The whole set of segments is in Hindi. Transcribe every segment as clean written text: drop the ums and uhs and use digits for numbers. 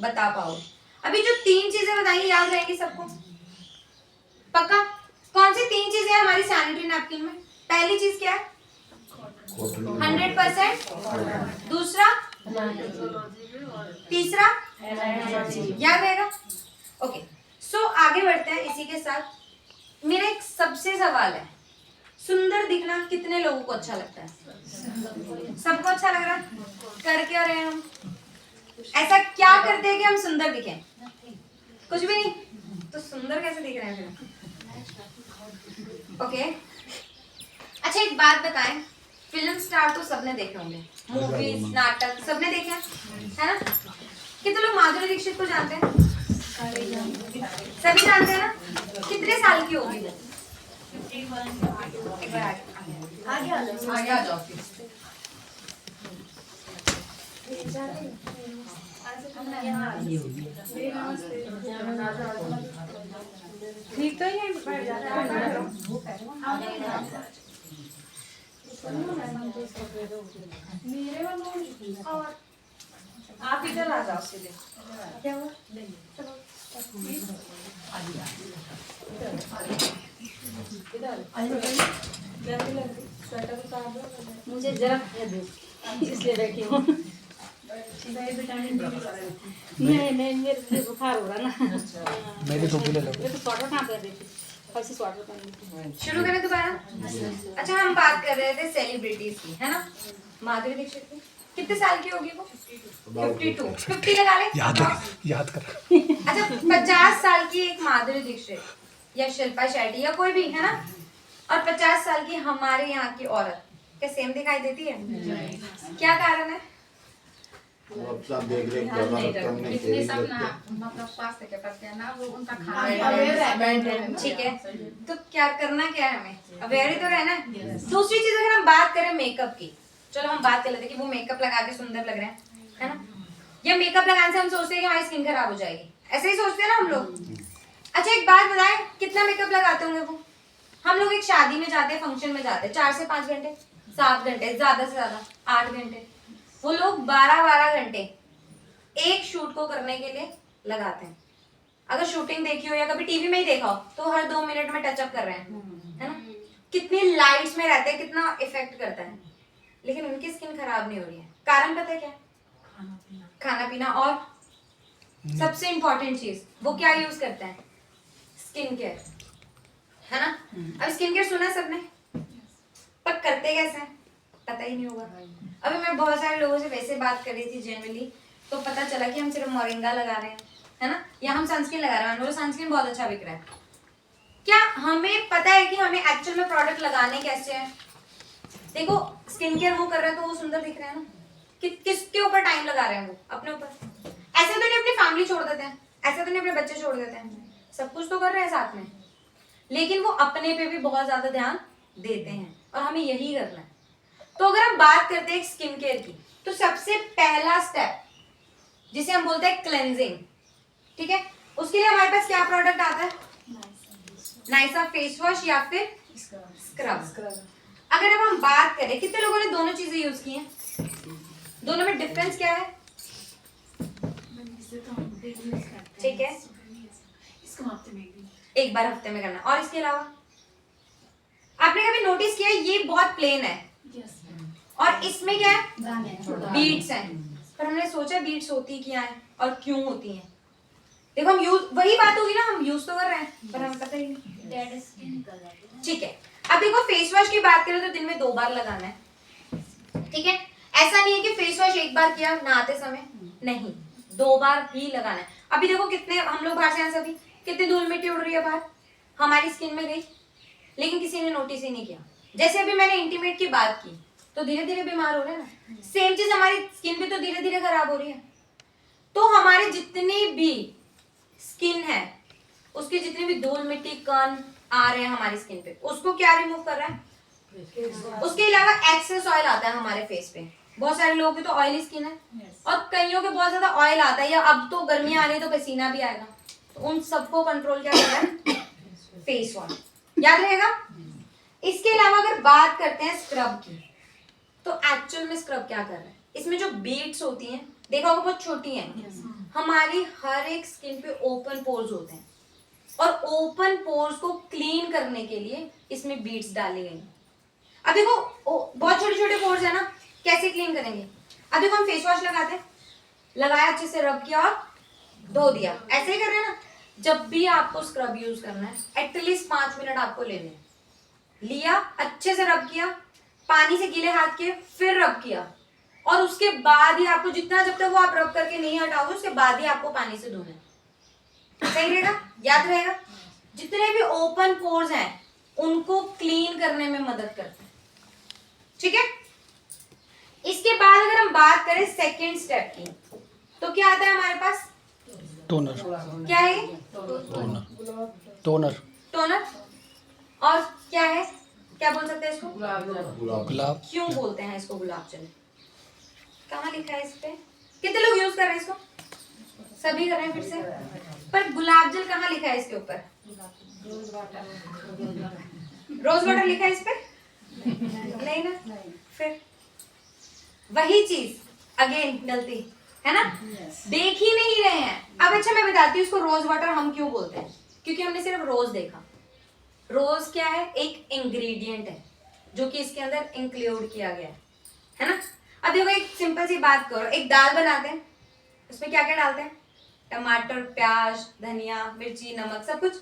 बता पाओ। अभी जो 3 चीजें बताई याद रहेंगी सबको? पक्का? कौन सी 3 चीजें हैं हमारी सैनिटरी नैपकिन में? पहली चीज क्या है? 100%। दूसरा? तीसरा? याद रहेगा? ओके, सो आगे बढ़ते हैं इसी के साथ। मेरा एक सबसे सवाल है, सुंदर दिखना कितने लोगों को अच्छा लगता है? सबको अच्छा लग रहा है? कर क्या रहे हैं हम? ऐसा क्या करते हैं कि हम सुंदर दिखें? कुछ भी नहीं, तो सुंदर कैसे दिख रहे हैं फिर? ओके, अच्छा एक बात बताएं, फिल्म स्टार तो सबने देखे होंगे, मूवीज नाटक सबने देखे हैं, है ना? कितने लोग माधुरी दीक्षित को जानते हैं? सभी जानते हैं ना? कितने साल की होगी वो? एक बार आगे आ जाओ। ठीक तो ही है, और आप इधर आ जाओ सीधे। क्या हुआ? मुझे जरा इसलिए बैठी हूँ। नहीं मेरे बुखार हो रहा ना। मेरी टोपी ले लो। स्वेटर कहाँ पे रही थी? शुरू करें दोबारा? अच्छा, हम बात कर रहे थे सेलिब्रिटीज की, है ना? माधुरी दीक्षित की कितने साल की होगी वो? 52, 50 लगा ले। याद कर। अच्छा, 50 साल की एक माधुरी दीक्षित या शिल्पा शेट्टी या कोई भी, है ना? और 50 साल की हमारे यहाँ की औरत, क्या सेम दिखाई देती है? क्या कारण है? इतने सब ना मतलब स्वास्थ्य के प्रति है ना, वो उनका ठीक है, तो क्या करना क्या है हमें? अवेयर ही तो रहना है। दूसरी चीज अगर हम बात करें मेकअप की, चलो हम बात कर लेते हैं कि वो मेकअप लगा के सुंदर लग रहे हैं, है ना? या मेकअप लगाने से हम सोचते हैं कि हमारी स्किन खराब हो जाएगी, ऐसे ही सोचते हैं ना हम लोग। अच्छा एक बात बताएं, कितना मेकअप लगाते होंगे वो? हम लोग एक शादी में जाते हैं, फंक्शन में जाते हैं, 4 से 5 घंटे, 7 घंटे, ज्यादा से ज्यादा 8 घंटे। वो लोग 12-12 घंटे एक शूट को करने के लिए लगाते हैं। अगर शूटिंग देखी हो या कभी टीवी में ही देखा हो, तो हर 2 मिनट में टचअप कर रहे हैं, है ना? कितनी लाइट्स में रहते हैं, कितना इफेक्ट करता है, लेकिन उनकी स्किन खराब नहीं हो रही है। कारण पता है क्या? खाना पीना। और सबसे इंपॉर्टेंट चीज, वो क्या यूज करते हैं? स्किन केयर, है ना? अब स्किन केयर सुना सबने, पर करते कैसे हैं पता ही नहीं होगा। अभी मैं बहुत सारे लोगों से वैसे बात कर रही थी जनरली, तो पता चला कि हम सिर्फ मोरिंगा लगा रहे हैं, है ना? या हम सनस्क्रीन लगा रहे हैं, और सनस्क्रीन बहुत अच्छा बिक रहा है। क्या हमें पता है कि हमें एक्चुअल में प्रोडक्ट लगाने कैसे हैं? देखो, स्किन केयर वो कर रहे हैं तो वो सुंदर दिख रहे हैं ना। किसके ऊपर टाइम लगा रहे हैं वो? अपने ऊपर। ऐसे तो नहीं अपनी फैमिली छोड़ देते हैं, ऐसे तो नहीं अपने बच्चे छोड़ देते हैं, सब कुछ तो कर रहे हैं साथ में, लेकिन वो अपने पे भी बहुत ज्यादा ध्यान देते हैं, और हमें यही करना है। तो अगर हम बात करते हैं स्किन केयर की, तो सबसे पहला स्टेप जिसे हम बोलते हैं क्लेंजिंग, ठीक है? उसके लिए हमारे पास क्या प्रोडक्ट आता है? नाइसा फेस वॉश या फिर स्क्रब। अगर अब हम बात करें, कितने लोगों ने दोनों चीजें यूज की हैं? दोनों में डिफरेंस क्या है? ठीक है, एक बार हफ्ते में करना। और इसके अलावा आपने कभी नोटिस किया ये बहुत प्लेन है, और इसमें क्या है? बीड्स हैं, पर हमने सोचा बीड्स होती क्या है और क्यों होती हैं? देखो, हम यूज, वही बात होगी ना, हम यूज तो कर रहे हैं पर हमें पता ही नहीं। ठीक है, अब देखो फेस वॉश की बात करें तो दिन में 2 बार लगाना है, ठीक है? ऐसा नहीं है कि फेस वॉश एक बार किया नहाते समय, नहीं, 2 बार ही लगाना है। अभी देखो कितने हम लोग बाहर से आए, सभी कितनी धूल मिट्टी उड़ रही है बाहर, हमारी स्किन में गई, लेकिन किसी ने नोटिस ही नहीं किया। जैसे अभी मैंने इंटीमेट की बात की, तो धीरे धीरे बीमार हो रहे हैं ना, सेम चीज हमारी स्किन भी तो धीरे धीरे खराब हो रही है। तो हमारे जितनी भी स्किन है, उसकी जितनी भी धूल मिट्टी कण आ रहे हैं हमारी स्किन पे, उसको क्या रिमूव कर रहा है? उसके अलावा एक्सेस ऑयल आता है हमारे फेस पे। बहुत सारे लोगों की तो ऑयली स्किन है, और कईयों के बहुत ज्यादा ऑयल आता है, या अब तो गर्मियां आ रही है तो पसीना भी आएगा, तो उन सबको कंट्रोल क्या कर रहा है? फेस वॉश, याद रहेगा। इसके अलावा अगर बात करते हैं स्क्रब की, तो एक्चुअल में स्क्रब क्या कर रहा है? इसमें जो बीड्स होती हैं देखा होगा बहुत छोटी है। हमारी हर एक स्किन पे ओपन पोर्स होते हैं और ओपन पोर्स को क्लीन करने के लिए इसमें बीड्स डाली गई। अब देखो बहुत छोटे छोटे पोर्स है ना, कैसे क्लीन करेंगे? अब देखो हम फेस वॉश लगाते हैं, लगाया अच्छे से रब किया और धो दिया, ऐसे ही कर रहे हैं ना। जब भी आपको स्क्रब यूज करना है एटलीस्ट 5 मिनट आपको लेने हैं। लिया, अच्छे से रब किया, पानी से गीले हाथ के फिर रब किया और उसके बाद ही आपको जितना, जब तक वो आप रब करके नहीं हटाओगे उसके बाद ही आपको पानी से धोना है। सही रहेगा, याद रहेगा। जितने भी ओपन पोर्स हैं उनको क्लीन करने में मदद करते हैं, ठीक है। इसके बाद अगर हम बात करें सेकेंड स्टेप की, तो क्या आता है हमारे पास? टोनर। क्या है? टोनर। टोनर। टोनर। और क्या है, क्या बोल सकते हैं इसको? गुलाब। क्यों बोलते हैं इसको गुलाब जल? कहाँ लिखा है इस पे? कितने लोग यूज कर रहे हैं इसको? सभी कर रहे हैं फिर से। पर गुलाब जल कहाँ लिखा है इसके ऊपर? रोज वाटर लिखा है इस पे? नहीं ना। फिर वही चीज अगेन गलती है ना, देख ही नहीं रहे हैं। अब अच्छा मैं बताती हूँ इसको रोज वाटर हम क्यों बोलते हैं, क्योंकि हमने सिर्फ रोज देखा। रोज क्या है? एक इंग्रेडिएंट है जो कि इसके अंदर इंक्लूड किया गया है ना। अब देखो एक सिंपल सी बात करो, एक दाल बनाते हैं, उसमें क्या क्या डालते हैं? टमाटर, प्याज, धनिया, मिर्ची, नमक, सब कुछ।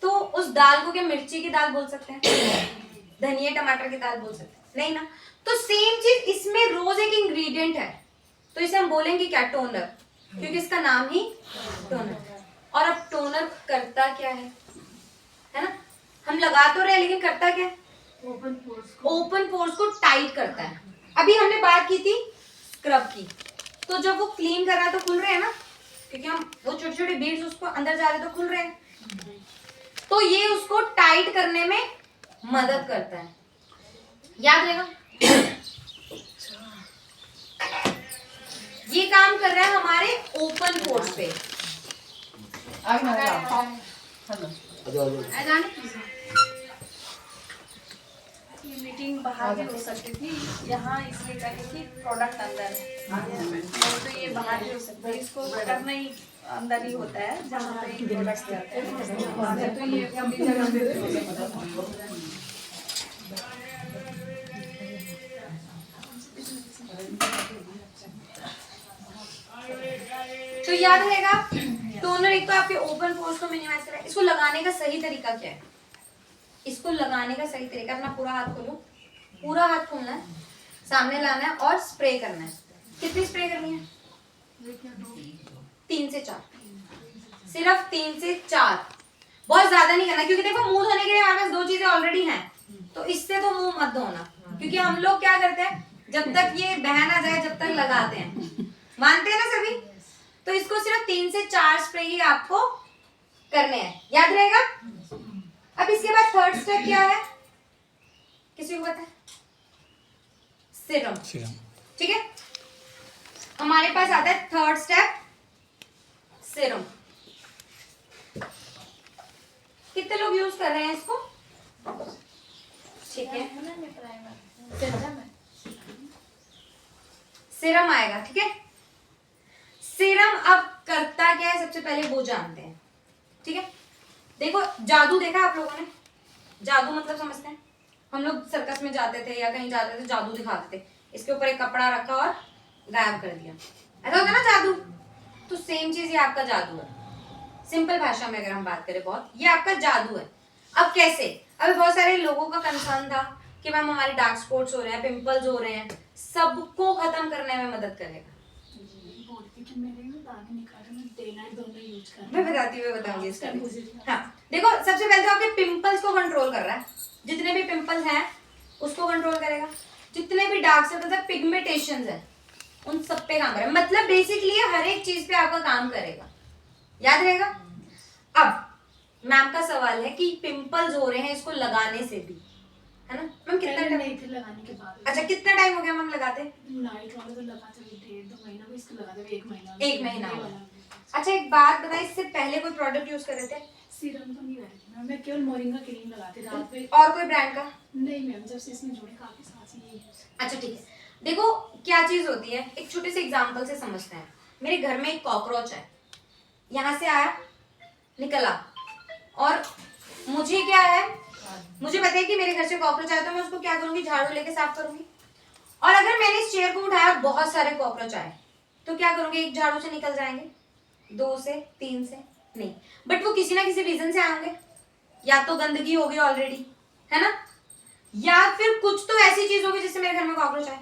तो उस दाल को क्या मिर्ची की दाल बोल सकते हैं? धनिया टमाटर की दाल बोल सकते हैं? नहीं ना। तो सेम चीज इसमें रोज एक इंग्रेडिएंट है, तो इसे हम बोलेंगे क्या? टोनर, क्योंकि इसका नाम ही टोनर। और अब टोनर करता क्या है ना? हम लगा तो रहे लेकिन करता क्या है? ओपन पोर्स को टाइट करता है। अभी हमने बात की थी स्क्रब की, तो जब वो क्लीन कर रहा है तो खुल रहे हैं ना, क्योंकि हम वो छोटे छोटे बीड्स उसको अंदर जा रहे तो खुल रहे हैं। तो ये उसको टाइट करने में मदद करता है, याद रहेगा। ये काम कर रहा है हमारे ओपन पोर्स पे। ये मीटिंग बाहर भी हो सकती थी, यहाँ इसलिए करें कि प्रोडक्ट अंदर है, तो ये बाहर भी हो सकता है। इसको करना ही अंदर ही होता है जहाँ पे प्रोडक्ट जाते हैं, तो ये अपनी जगह पे भी हो सकता है। तो याद रहेगा टोनर एक तो आपके ओपन पोर्स को मिनिमाइज करेगा। इसको लगाने का सही तरीका क्या है? इसको लगाने का सही तरीका, अपना पूरा हाथ खोलो, पूरा हाथ खोलना है, सामने लाना है और स्प्रे करना है। कितनी स्प्रे करनी है? 3 से 4, सिर्फ 3 से 4, बहुत ज्यादा नहीं करना, क्योंकि देखो मुंह धोने के लिए हमारे पास 2 चीजें ऑलरेडी हैं, तो इससे तो मुंह मत धोना। क्योंकि हम लोग क्या करते हैं, जब तक ये बह ना जाए जब तक लगाते हैं, मानते हैं ना सभी। तो इसको सिर्फ 3 से 4 स्प्रे ही आपको करने हैं, याद रहेगा। अब इसके बाद थर्ड स्टेप क्या है, किसी को पता है? सीरम। ठीक है, हमारे पास आता है थर्ड स्टेप सीरम। कितने लोग यूज कर रहे हैं इसको? ठीक है, सीरम आएगा। ठीक है, सीरम अब करता क्या है सबसे पहले वो जानते हैं। ठीक है, देखो जादू देखा आप लोगों ने? जादू मतलब समझते हैं? हम लोग सर्कस में जाते थे या कहीं जाते थे, जादू दिखाते थे, इसके ऊपर एक कपड़ा रखा और गायब कर दिया, ऐसा होता है ना जादू। तो सेम चीज ये आपका जादू है। सिंपल भाषा में अगर हम बात करें, बहुत ये आपका जादू है। अब कैसे? अभी बहुत सारे लोगों का कंसर्न था कि मैम हमारे डार्क स्पॉट्स हो रहे हैं, पिंपल्स हो रहे हैं, सबको खत्म करने में मदद करेगा। मैं बताऊंगी इसका। हाँ देखो, सबसे पहले तो आपके पिंपल्स को कंट्रोल कर रहा है, जितने भी पिंपल्स हैं उसको कंट्रोल करेगा, जितने भी डार्क सर्कल्स है, पिगमेंटेशंस है, उन सब पे काम करेगा। मतलब बेसिकली हर एक चीज पे आपका काम करेगा, याद रहेगा। अब मैम का सवाल है कि पिंपल्स हो रहे हैं इसको लगाने से भी, है ना मैम? कितना टाइम नहीं थे लगाने के बाद? अच्छा, कितना टाइम हो गया मैम लगाते? नाइट वाला तो लगाते हुए 1.5-2 महीना, इसको लगाते हुए 1 महीना। 1 महीना हो गया। अच्छा एक बात बताइए, इससे पहले कोई प्रोडक्ट यूज कर रहे थे? सीरम तो नहीं करती मैम, मैं केवल मोरिंगा क्रीम लगाती रात पे। और कोई ब्रांड का? नहीं मैम, जब से इसमें जुड़े काफी साल से यही यूज। अच्छा ठीक है, देखो क्या चीज होती है, एक छोटे से एग्जांपल से समझते हैं। मेरे घर में एक कॉकरोच है, यहाँ से आया, निकला, और मुझे क्या है, मुझे पता है कि मेरे घर से कॉकरोच आया तो मैं उसको क्या करूंगी, झाड़ू लेके साफ करूंगी। और अगर मैंने इस चेयर को उठाया और बहुत सारे कॉकरोच आए तो क्या करूंगी, एक झाड़ू से निकल जाएंगे, 2 से 3 से नहीं, बट वो किसी ना किसी रीजन से आएंगे। या तो गंदगी होगी ऑलरेडी, है ना, या फिर कुछ तो ऐसी चीज होगी जिससे मेरे घर में कॉकरोच आए।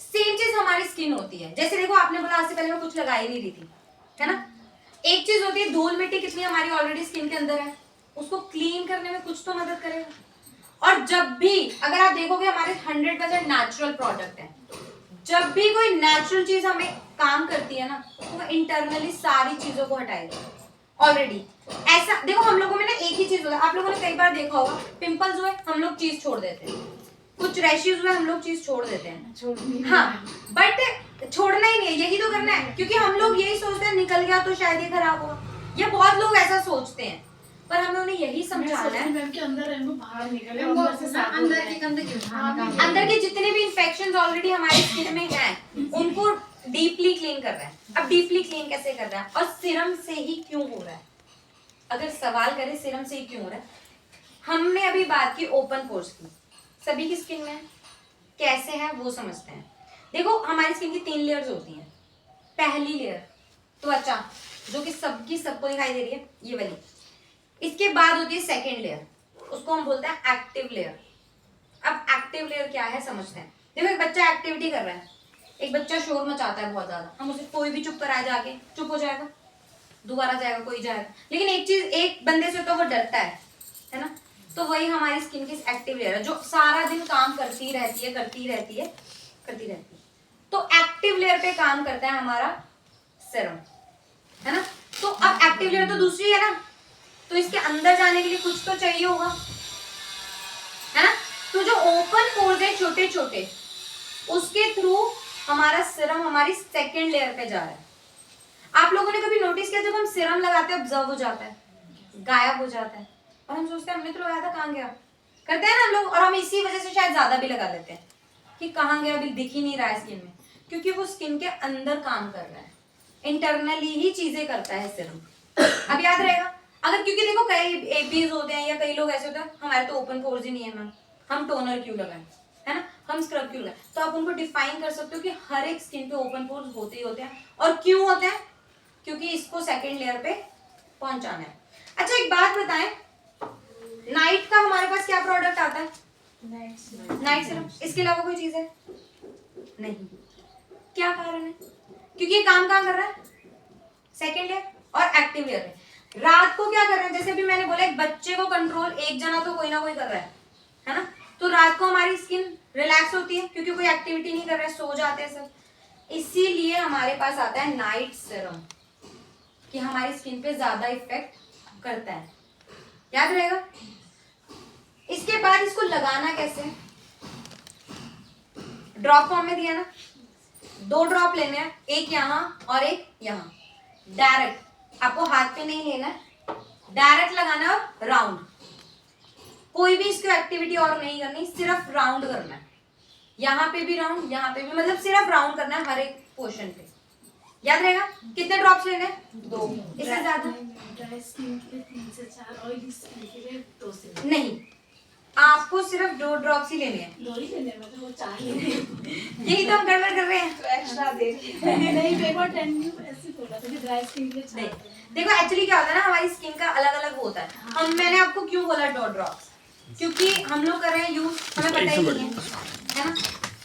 सेम चीज हमारी स्किन होती है। जैसे देखो आपने बोला आज से पहले मैं कुछ लगा ही नहीं रही थी, है ना। एक चीज होती है, धूल मिट्टी कितनी हमारी ऑलरेडी स्किन के अंदर है, उसको क्लीन करने में कुछ तो मदद करेगा। और जब भी अगर आप देखोगे हमारे 100% नेचुरल प्रोडक्ट है, जब भी कोई नेचुरल चीज हमें काम करती है ना, तो वो इंटरनली सारी चीजों को हटाएगी ऑलरेडी। ऐसा देखो हम लोगों में ना एक ही चीज होता है, आप लोगों ने कई बार देखा होगा, पिंपल्स हुए हम लोग चीज छोड़ देते हैं, कुछ रैशेस हुए हम लोग चीज छोड़ देते हैं, हाँ, बट छोड़ना ही नहीं है, यही तो करना है, क्योंकि हम लोग यही सोचते हैं निकल गया तो शायद ये खराब होगा, ये बहुत लोग ऐसा सोचते हैं, पर हमें उन्हें यही समझाना है मैम के अंदर है वो बाहर निकले, अंदर की गंदगी अंदर के जितने भी इन्फेक्शंस ऑलरेडी हमारी स्किन में हैं उनको डीपली क्लीन कर रहा है। अब डीपली क्लीन कैसे कर रहा है और सीरम से ही क्यों हो रहा है, अगर सवाल करें सीरम से ही क्यों हो रहा है, हमने अभी बात की ओपन पोर्स की, सभी की स्किन में कैसे है वो समझते हैं। देखो हमारी स्किन की 3 लेयर्स होती हैं। पहली लेयर त्वचा, जो कि सबको दिखाई दे रही है, ये वाली। इसके बाद होती है सेकेंड लेयर, उसको हम बोलते हैं एक्टिव लेयर। अब एक्टिव लेयर क्या है समझते हैं। देखो एक बच्चा एक्टिविटी कर रहा है, एक बच्चा शोर मचाता है बहुत ज्यादा, हम उसे कोई भी चुप कराए जाके चुप हो जाएगा, दोबारा जाएगा कोई जाएगा, लेकिन एक चीज एक बंदे से तो वो डरता है ना। तो वही हमारी स्किन की एक्टिव लेयर है जो सारा दिन काम करती रहती है। तो एक्टिव लेयर पे काम करता है हमारा सीरम, है ना। तो अब एक्टिव लेयर तो दूसरी है ना, तो इसके अंदर जाने के लिए कुछ तो चाहिए होगा, है ना। तो जो ओपन पोर्स है छोटे छोटे, उसके थ्रू हमारा सीरम हमारी सेकेंड लेयर पे जा रहा है। आप लोगों ने कभी नोटिस किया जब हम सीरम लगाते हैं ऑब्जर्व हो जाता है, गायब हो जाता है, और हम सोचते हैं हमने तो लगाया था, कहाँ गया, करते हैं ना हम लोग। और हम इसी वजह से शायद ज्यादा भी लगा देते हैं कि कहाँ गया, अभी दिख ही नहीं रहा है स्किन में, क्योंकि वो स्किन के अंदर काम कर रहा है, इंटरनली ही चीजें करता है सीरम। अब याद रहेगा अगर, क्योंकि देखो कई एपीज होते हैं या कई लोग ऐसे होते हैं हमारे तो ओपन पोर्स ही नहीं है मैम, हम टोनर क्यों लगाएं, है ना, हम स्क्रब क्यों लगाएं। तो आप उनको डिफाइन कर सकते हो कि हर एक स्किन पे ओपन पोर्स होते ही होते हैं, और क्यों होते हैं, क्योंकि इसको सेकेंड लेयर पे पहुंचाना है। अच्छा एक बात बताएं, नाइट का हमारे पास क्या प्रोडक्ट आता है, नाइट सीरम, इसके अलावा कोई चीज है नहीं। क्या कारण है, क्योंकि ये काम कहाँ कर रहा है, सेकेंड लेयर और एक्टिव लेयर पे। रात को क्या कर रहे हैं, जैसे भी मैंने बोला एक बच्चे को कंट्रोल एक जना तो कोई ना कोई कर रहा है ना। तो रात को हमारी स्किन रिलैक्स होती है क्योंकि कोई एक्टिविटी नहीं कर रहा है, सो जाते हैं सब, इसीलिए हमारे पास आता है नाइट सीरम कि हमारी स्किन पे ज्यादा इफेक्ट करता है, याद रहेगा। इसके बाद इसको लगाना कैसे, ड्रॉप फॉर्म में दिया ना, 2 ड्रॉप लेने हैं, एक यहाँ और एक यहाँ, डायरेक्ट, आपको हाथ पे नहीं लेना है, डायरेक्ट लगाना है और राउंड, कोई भी इसको एक्टिविटी और नहीं करनी, सिर्फ राउंड करना है, यहाँ पे भी राउंड, यहाँ पे भी, मतलब सिर्फ राउंड करना है हर एक पोर्शन पे, याद रहेगा। कितने ड्रॉप्स लेने हैं, 2, इससे ज्यादा ड्राई स्किन के लिए 3 से 4, ऑयली स्किन के लिए 2 से 4। नहीं, आपको सिर्फ 2 ड्रॉप्स ही लेने हैं, 2 ही लेने हैं, मतलब वो 4 लेने हैं। यही तो हम गड़बड़ कर रहे हैं। तो एक्स्ट्रा दे नहीं एक बार 10 न्यू ऐसे बोला था कि ड्राई स्किन के लिए 4 नहीं, देखो एक्चुअली क्या होता है ना, हमारी स्किन का अलग अलग होता है। हम मैंने आपको क्यों बोला 2 ड्रॉप्स, क्योंकि हम लोग कर रहे हैं यूज, हमें पता ही नहीं है ना।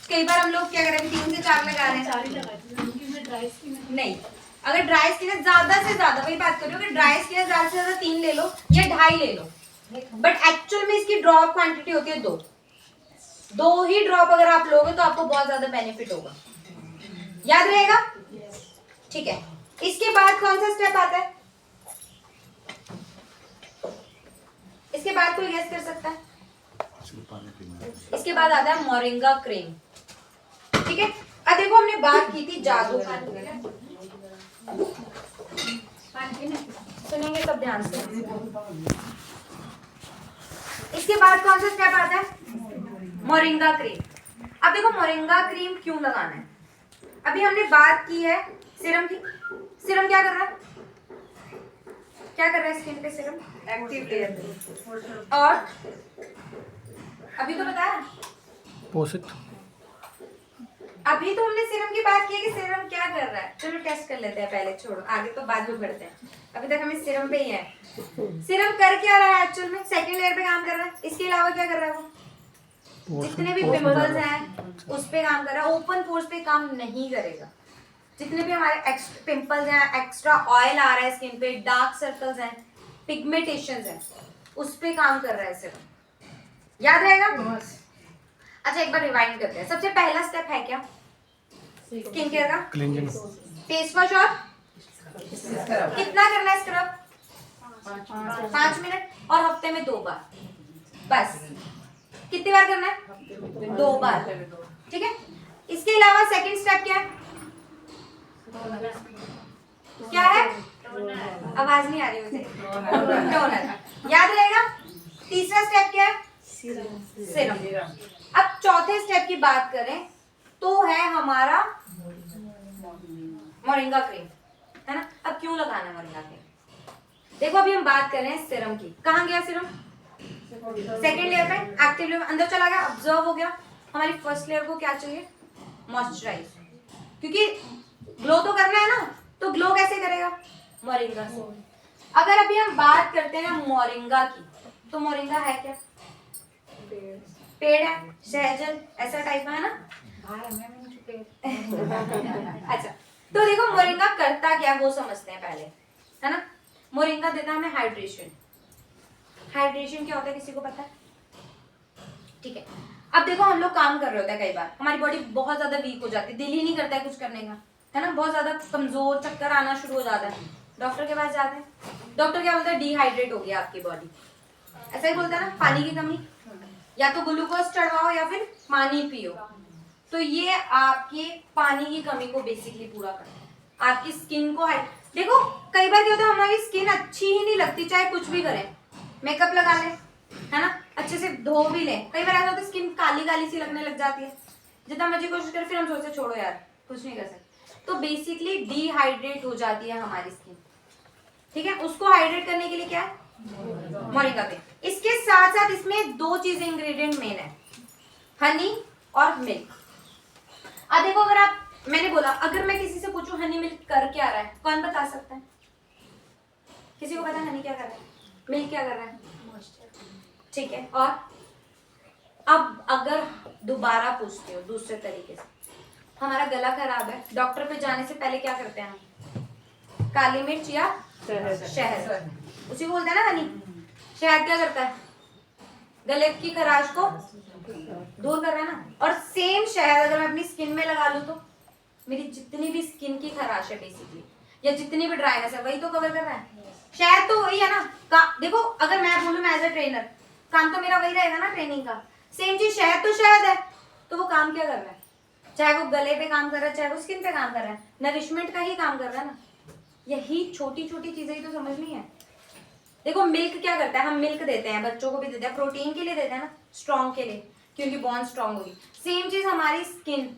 कई बार हम लोग क्या कर रहे हैं 3 से 4 लगा रहे हैं, 4 ही लगाती हूँ क्योंकि मैं ड्राई स्किन है। नहीं, अगर ड्राई स्किन है ज्यादा से ज्यादा, वही बात कर रही हूँ कि ड्राई स्किन है ज्यादा से ज्यादा 3 ले लो या 2.5 ले लो, बट एक्चुअल में इसकी ड्रॉप क्वांटिटी होती है 2 ही ड्रॉप अगर आप लोगे तो आपको बहुत ज्यादा बेनिफिट होगा, याद रहेगा। ठीक है, इसके बाद कौन सा स्टेप आता है, इसके बाद कोई गेस कर सकता है, इसके बाद आता है मोरिंगा क्रीम, ठीक है। अब देखो हमने बात की थी जादू सुनेंगे सब ध्यान से। इसके बाद कौन सा स्टेप आता है, मोरिंगा क्रीम। अब देखो मोरिंगा क्रीम क्यों लगाना है। अभी हमने बात की है सीरम की। सीरम क्या कर रहा है, क्या कर रहा है स्किन पे सीरम? Active layer. और अभी तो बताया, पोषित। अभी तो हमने सीरम की बात की है कि सीरम क्या कर रहा है। चलो टेस्ट कर लेते हैं पहले, छोड़ो आगे तो बाद में बढ़ते हैं, अभी तक हमें सीरम पे ही है। सीरम कर क्या रहा है एक्चुअल में? सेकंड लेयर पे काम कर रहा है। इसके अलावा क्या कर रहा है वो? जितने भी पिंपल्स हैं उस पे काम कर रहा है, ओपन पोर्स पे काम नहीं करेगा। जितने भी हमारे पिंपल्स हैं, एक्स्ट्रा ऑयल आ रहा है स्किन पे, डार्क सर्कल्स हैं, पिगमेंटेशंस हैं, उस पे काम कर रहा है सीरम। याद रहेगा? अच्छा एक बार रिवाइंड करते हैं। सबसे पहला स्टेप है क्या स्किन केयर का? क्लींजिंग। फेस वॉश और कितना करना है स्क्रब? 5 मिनट और हफ्ते में 2 बार, बस। कितनी बार करना है? 2 बार, ठीक है। इसके अलावा सेकंड स्टेप क्या है? क्या है? आवाज नहीं आ रही मुझे। टोनर, याद रहेगा। तीसरा स्टेप क्या है? सीरम। अब चौथे स्टेप की बात करें तो है हमारा मोरिंगा क्रीम, है ना। अब क्यों लगाना है मोरिंगा क्रीम? देखो अभी हम बात कर रहे हैं सीरम की। कहाँ गया सीरम? सेकेंड लेयर पे, एक्टिव लेयर अंदर चला गया, ऑब्जर्व हो गया। हमारी फर्स्ट लेयर को क्या चाहिए? मॉइस्चराइज, क्योंकि ग्लो तो करना है ना, तो ग्लो कैसे करेगा? मोरिंगा से। अगर अभी हम बात करते हैं मोरिंगा की, तो मोरिंगा है क्या? पेड़ है, शहजल ऐसा टाइप का है ना। अच्छा तो देखो मोरिंगा करता क्या वो समझते हैं पहले, है ना। मोरिंगा देता है हमें हाइड्रेशन। हाइड्रेशन क्या होता है किसी को पता है? ठीक है, अब देखो हम लोग काम कर रहे होते हैं, कई बार हमारी बॉडी बहुत ज्यादा वीक हो जाती है, दिल ही नहीं करता है कुछ करने का, है ना। बहुत ज्यादा कमजोर, चक्कर आना शुरू हो जाता है। डॉक्टर के पास जाते हैं, डॉक्टर क्या बोलता है? डिहाइड्रेट हो गया आपकी बॉडी, ऐसा ही बोलता है ना। पानी की कमी, या तो ग्लूकोज चढ़वाओ या फिर पानी पियो। तो ये आपके पानी की कमी को बेसिकली पूरा करता है। आपकी स्किन को देखो कई बार क्या होता है, हमारी स्किन अच्छी ही नहीं लगती चाहे कुछ भी करें, मेकअप लगा ले, है ना, अच्छे से धो भी ले, कई बार ऐसा होता है स्किन काली काली सी लगने लग जाती है। जितना मर्जी कोशिश करें फिर हम सोचते छोड़ो यार कुछ नहीं कर सकते। तो बेसिकली डिहाइड्रेट हो जाती है हमारी स्किन, ठीक है। उसको हाइड्रेट करने के लिए क्या है? मोरिंगा पे। इसके साथ साथ इसमें 2 चीजें इंग्रेडिएंट मेन है, हनी और मिल्क। अब देखो अगर आप, मैंने बोला अगर मैं किसी से पूछूं हनी मिल्क कर क्या रहा है, कौन बता सकता है? किसी को पता है हनी क्या कर रहा है, मिल्क क्या कर रहा है? ठीक है। और अब अगर दोबारा पूछते हो दूसरे तरीके से, हमारा गला खराब है, डॉक्टर पे जाने से पहले क्या करते हैं हम? काली मिर्च या शहद, उसी को बोलते हैं ना हनी। शहद क्या करता है? गले की खराश को दूर कर रहा है ना। और सेम शहद अगर मैं अपनी स्किन में लगा लूं तो मेरी जितनी भी स्किन की खराश है बेसिकली, या जितनी भी ड्राइनेस है, वही तो कवर कर रहा है। शहद तो वही है ना। देखो अगर मैं बोलूं मैं एज अ ट्रेनर, काम तो मेरा वही रहेगा ना ट्रेनिंग का। सेम चीज शहद तो शहद है, तो वो काम क्या कर रहा है? चाहे वो गले पे काम कर रहा है, चाहे वो स्किन पे काम कर रहा है, नरिशमेंट का ही काम कर रहा है ना। यही छोटी छोटी चीजें ही तो समझनी है। देखो मिल्क क्या करता है? हम मिल्क देते हैं, बच्चों को भी देते हैं, प्रोटीन के लिए देते हैं ना, स्ट्रॉन्ग के लिए, क्योंकि बॉन्ड स्ट्रॉन्ग होगी। सेम चीज हमारी स्किन,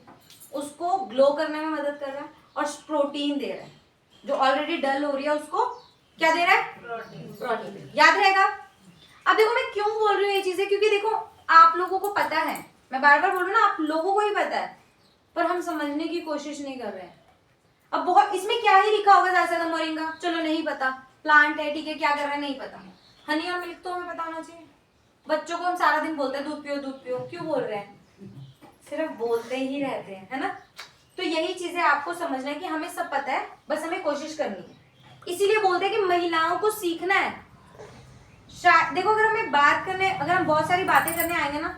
उसको ग्लो करने में मदद कर रहा है और प्रोटीन दे रहा है। जो ऑलरेडी डल हो रही है उसको क्या दे रहा है? प्रोटीन। याद रहेगा। अब देखो मैं क्यों बोल रही हूँ ये चीजें, क्योंकि देखो आप लोगों को पता है, मैं बार बार बोल रही हूँ ना, आप लोगों को ही पता है, पर हम समझने की कोशिश नहीं कर रहे हैं। अब बहुत इसमें क्या ही लिखा होगा ज्यादा से ज्यादा मोरिंगा, चलो नहीं पता, प्लांट है, ठीक है, क्या कर रहा है नहीं पता। हनी और मिल्क तो हमें पता होना चाहिए। बच्चों को हम सारा दिन बोलते हैं दूध पियो दूध पियो, क्यों बोल रहे हैं? सिर्फ बोलते ही रहते हैं, है ना। तो यही चीजें आपको समझना है कि हमें सब पता है, बस हमें कोशिश करनी है। इसीलिए बोलते हैं कि महिलाओं को सीखना है। देखो अगर हमें बात करने, अगर हम बहुत सारी बातें करने आएंगे ना,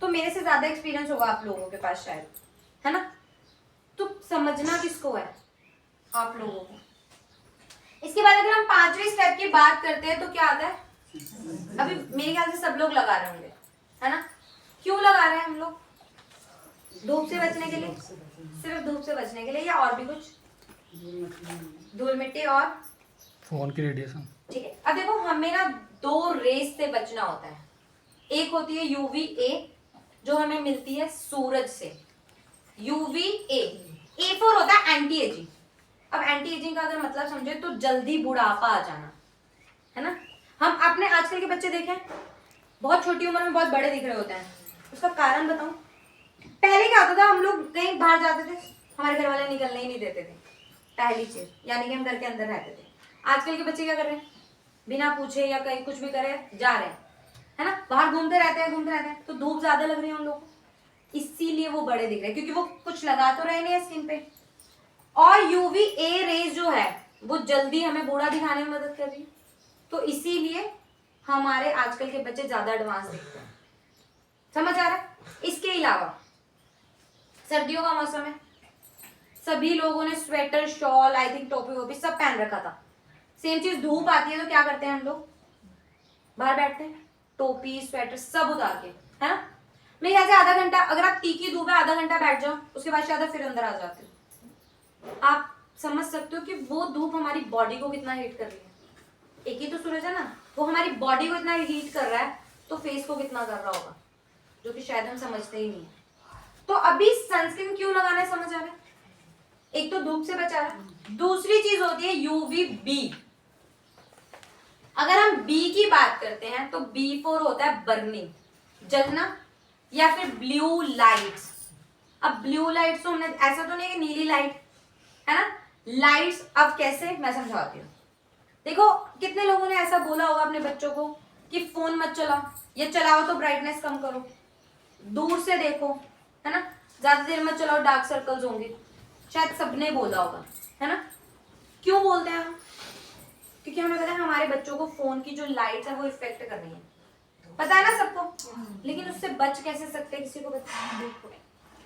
तो मेरे से ज्यादा एक्सपीरियंस होगा आप लोगों के पास शायद, है ना। तो समझना किसको है? आप लोगों को। इसके बाद अगर हम 5वें स्टेप की बात करते हैं तो क्या आता है? अभी मेरे ख्याल से सब लोग लगा रहे होंगे, है ना। क्यों लगा रहे हैं हम लोग? धूप से बचने के लिए, सिर्फ धूप से बचने के लिए, या और भी कुछ? धूल मिट्टी और फोन की रेडिएशन। ठीक है। अब देखो हमें ना 2 रेस से बचना होता है। एक होती है UVA जो हमें मिलती है सूरज से, UVA। A4 होता है एंटी एजिंग। अब एंटी एजिंग का अगर मतलब समझे तो जल्दी बुढ़ापा आ जाना, है ना। हम अपने आजकल के बच्चे देखें, बहुत छोटी उम्र में बहुत बड़े दिख रहे होते हैं। उसका कारण बताऊं? पहले क्या होता था, हम लोग कहीं बाहर जाते थे, हमारे घर वाले निकलने ही नहीं देते थे, पहली चीज, यानी कि हम घर के अंदर रहते थे। आजकल के बच्चे क्या कर रहे हैं, बिना पूछे या कहीं कुछ भी करे जा रहे हैं, है ना, बाहर घूमते रहते हैं, तो धूप ज्यादा लग रही है उन लोगों को, इसीलिए वो बड़े दिख रहे हैं, क्योंकि वो कुछ लगा तो रहे नहीं स्किन पे। और UVA रेज जो है वो जल्दी हमें बूढ़ा दिखाने में मदद कर रही है, तो इसीलिए हमारे आजकल के बच्चे ज्यादा एडवांस दिखते हैं। समझ आ रहा है? इसके अलावा सर्दियों का मौसम है, सभी लोगों ने स्वेटर, शॉल, आई थिंक टोपी वोपी सब पहन रखा था। सेम चीज धूप आती है तो क्या करते हैं हम लोग, बाहर बैठते हैं, टोपी स्वेटर सब उतार के, है ना। मेरे ख्याल से आधा घंटा, अगर आप तीखी धूप है आधा घंटा बैठ जाओ, उसके बाद शायद फिर अंदर आ जाते हो। आप समझ सकते हो कि वो धूप हमारी बॉडी को कितना हीट कर रही है। एक ही तो सूरज है ना, वो हमारी बॉडी को इतना हीट कर रहा है, तो फेस को कितना कर रहा होगा, जो कि शायद हम समझते ही नहीं है। तो अभी सनस्क्रीन क्यों लगाना है, समझ आ रहा है? एक तो धूप से बचा रहा है, दूसरी चीज होती है UVB। अगर हम B की बात करते हैं तो B4 होता है बर्निंग, जलना, या फिर ब्लू लाइट्स। अब ब्लू लाइट्स तो हमने, ऐसा तो नहीं है कि नीली लाइट, है ना, लाइट्स। अब कैसे, मैं समझाती हूँ। देखो कितने लोगों ने ऐसा बोला होगा अपने बच्चों को कि फोन मत चलाओ, या चलाओ तो ब्राइटनेस कम करो, दूर से देखो, है ना, ज्यादा देर मत चलाओ, डार्क सर्कल्स होंगे। शायद सबने बोला होगा, है ना। क्यों बोलते हैं हम? क्योंकि हमें पता है हमारे बच्चों को फोन की जो लाइट है वो इफेक्ट कर रही है, पता है ना सबको, लेकिन उससे बच कैसे सकते हैं, किसी को बता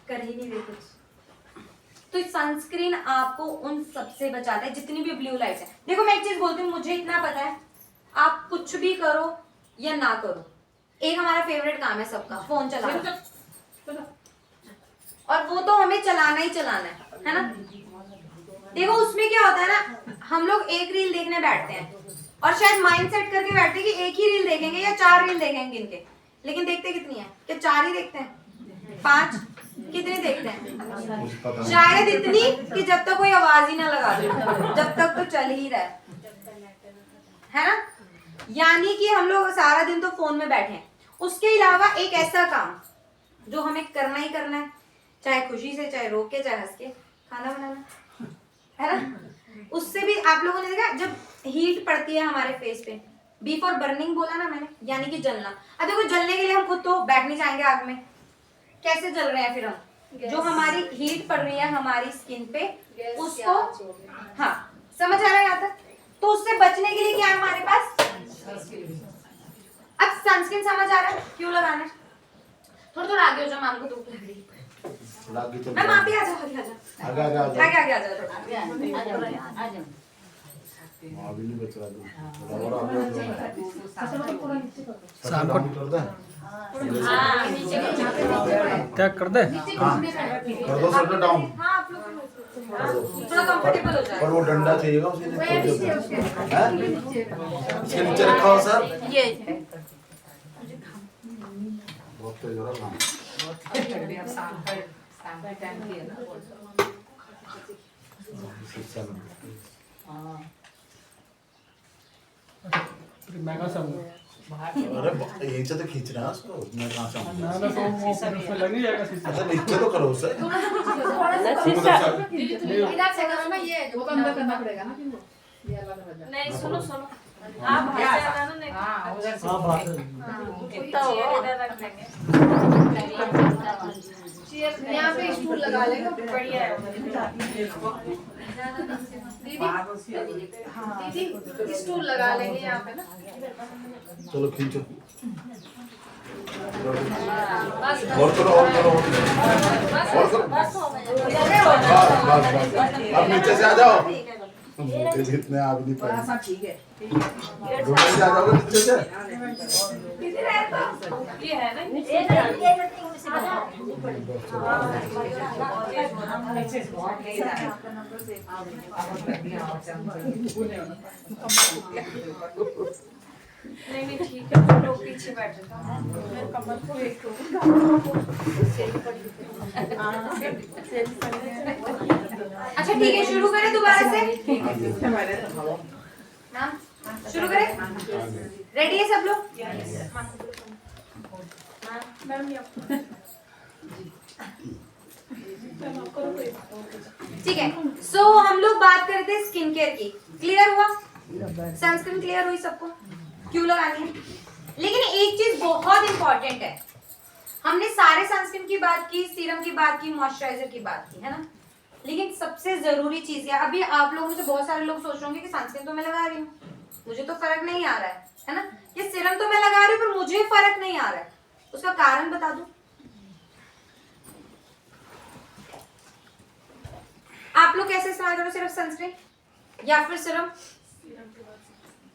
कर ही नहीं रहे कुछ। तो सनस्क्रीन आपको उन सबसे बचाता है जितनी भी ब्लू लाइट है। देखो मैं एक चीज बोलती हूँ, मुझे इतना पता है, आप कुछ भी करो या ना करो, एक हमारा फेवरेट काम है सबका, फोन चलाना, और वो तो हमें चलाना ही चलाना है ना। देखो उसमें क्या होता है ना, हम लोग एक रील देखने बैठते हैं और शायद माइंड सेट करके बैठते हैं कि एक ही रील देखेंगे या 4 रील देखेंगे इनके, लेकिन देखते कितनी है? क्या 4 ही देखते हैं? 5? कितनी देखते हैं? शायद इतनी कि जब तक कोई आवाज ही ना लगा दे, जब तक तो चल ही रहा है ना। यानी कि हम लोग सारा दिन तो फोन में बैठे हैं। उसके अलावा एक ऐसा काम जो हमें करना ही करना है, चाहे खुशी से, चाहे रो के, चाहे हंस के, खाना बनाना, है ना। उससे भी आप लोगों ने देखा, जब हीट पड़ती है हमारे फेस पे, B4 बर्निंग बोला ना मैंने, यानी कि जलना। अब देखो जलने के लिए हम खुद तो बैठ नहीं जाएंगे आग में, कैसे जल रहे हैं फिर हम? जो हमारी हीट पड़ रही है हमारी स्किन पे, उसको, हाँ समझ आ रहा है यहाँ तक? तो उससे बचने के लिए क्या है हमारे पास? अब सनस्क्रीन समझ आ रहा है क्यों लगाना है? थोड़ा थोड़ा आगे हो जाओ, माम को धूप लग रही है। मैम आप ही आ जाओ, आगे आ जाओ, आगे आ जाओ। शाम को क्या कर दे? कर दो सर डाउन, हाँ आप लोग थोड़ा कंफर्टेबल हो जाए। पर वो डंडा चाहिएगा उसके नीचे रखा हो सर। ये बहुत तेज हो रहा मैं कहाँ समझ? अरे नीचे तो खींच रहा है उसको, मैं कहाँ से ना तो वो उसमें लग नहीं जाएगा शीशा। अच्छा नीचे तो करो सर। इधर से करो ना, ये वो तो अंदर करना पड़ेगा ना, फिर ये अलग हो जाए। नहीं, सुनो सुनो, आप बाहर से आना नहीं, हाँ बात है। चेयर इधर रख लेंगे, यहाँ पे स्टूल लगा लेगा, बढ़िया है। दीदी स्टूल लगा लेंगे यहाँ पे ना। चलो खींचो बस और करो और करो और करो बस हो बस अब नीचे से आ जाओ। इतने आप नहीं पाए, ठीक है, ढूंढने से आ जाओगे नीचे से। ये है ना, नहीं नहीं ठीक है, तुम लोग पीछे बैठे था, मेरे कमर को एक अच्छा ठीक है, शुरू करें दोबारा से। हाँ, शुरू करें। रेडी है सब लोग? ठीक है, सो हम लोग बात कर रहे थे स्किन केयर की। क्लियर हुआ? सनस्क्रीन क्लियर हुई सबको क्यों लगानी है? लेकिन एक चीज बहुत इंपॉर्टेंट है, हमने सारे सनस्क्रीन की बात की, सीरम की बात की, मॉइस्चराइजर की बात की, है ना, लेकिन सबसे जरूरी चीज है, अभी आप लोगों में से बहुत सारे लोग सोच रहे होंगे कि सनस्क्रीन तो मैं लगा रही हूँ, मुझे तो फर्क नहीं आ रहा है ना, ये सीरम तो मैं लगा रही हूँ पर मुझे फर्क नहीं आ रहा है, उसका कारण बता दूं? आप लोग कैसे इस्तेमाल करो सिर्फ सनस्क्रीन या फिर सीरम?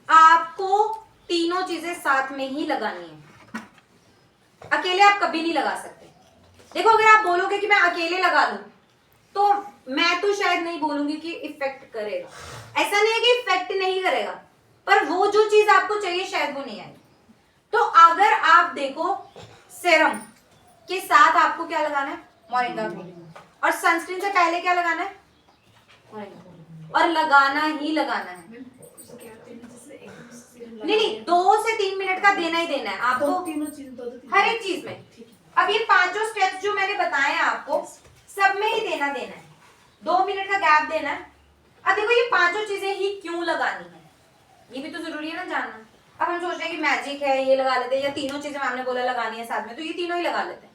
आपको तीनों चीजें साथ में ही लगानी है, अकेले आप कभी नहीं लगा सकते। देखो, अगर आप बोलोगे कि मैं अकेले लगा लूं तो मैं तो शायद नहीं बोलूंगी कि इफेक्ट करेगा, ऐसा नहीं है कि इफेक्ट नहीं करेगा, पर वो जो चीज आपको चाहिए शायद वो नहीं आएगी। तो अगर आप देखो, सीरम के साथ आपको क्या लगाना है? मोरिंगा क्रीम, और सनस्क्रीन से पहले क्या लगाना है? मोरिंगा, और लगाना ही लगाना है। नहीं, 2 से 3 मिनट का देना ही देना है आपको हर एक चीज में। अब ये 5 स्टेप्स जो मैंने बताए हैं आपको, सब में ही देना है, 2 मिनट का गैप देना है। अब देखो, ये 5 चीजें ही क्यों लगानी है, ये भी तो जरूरी है ना जानना। अब हम सोच रहे हैं कि मैजिक है, ये लगा लेते हैं, या तीनों चीजें मैम ने बोला लगानी है साथ में, तो ये तीनों ही लगा लेते हैं।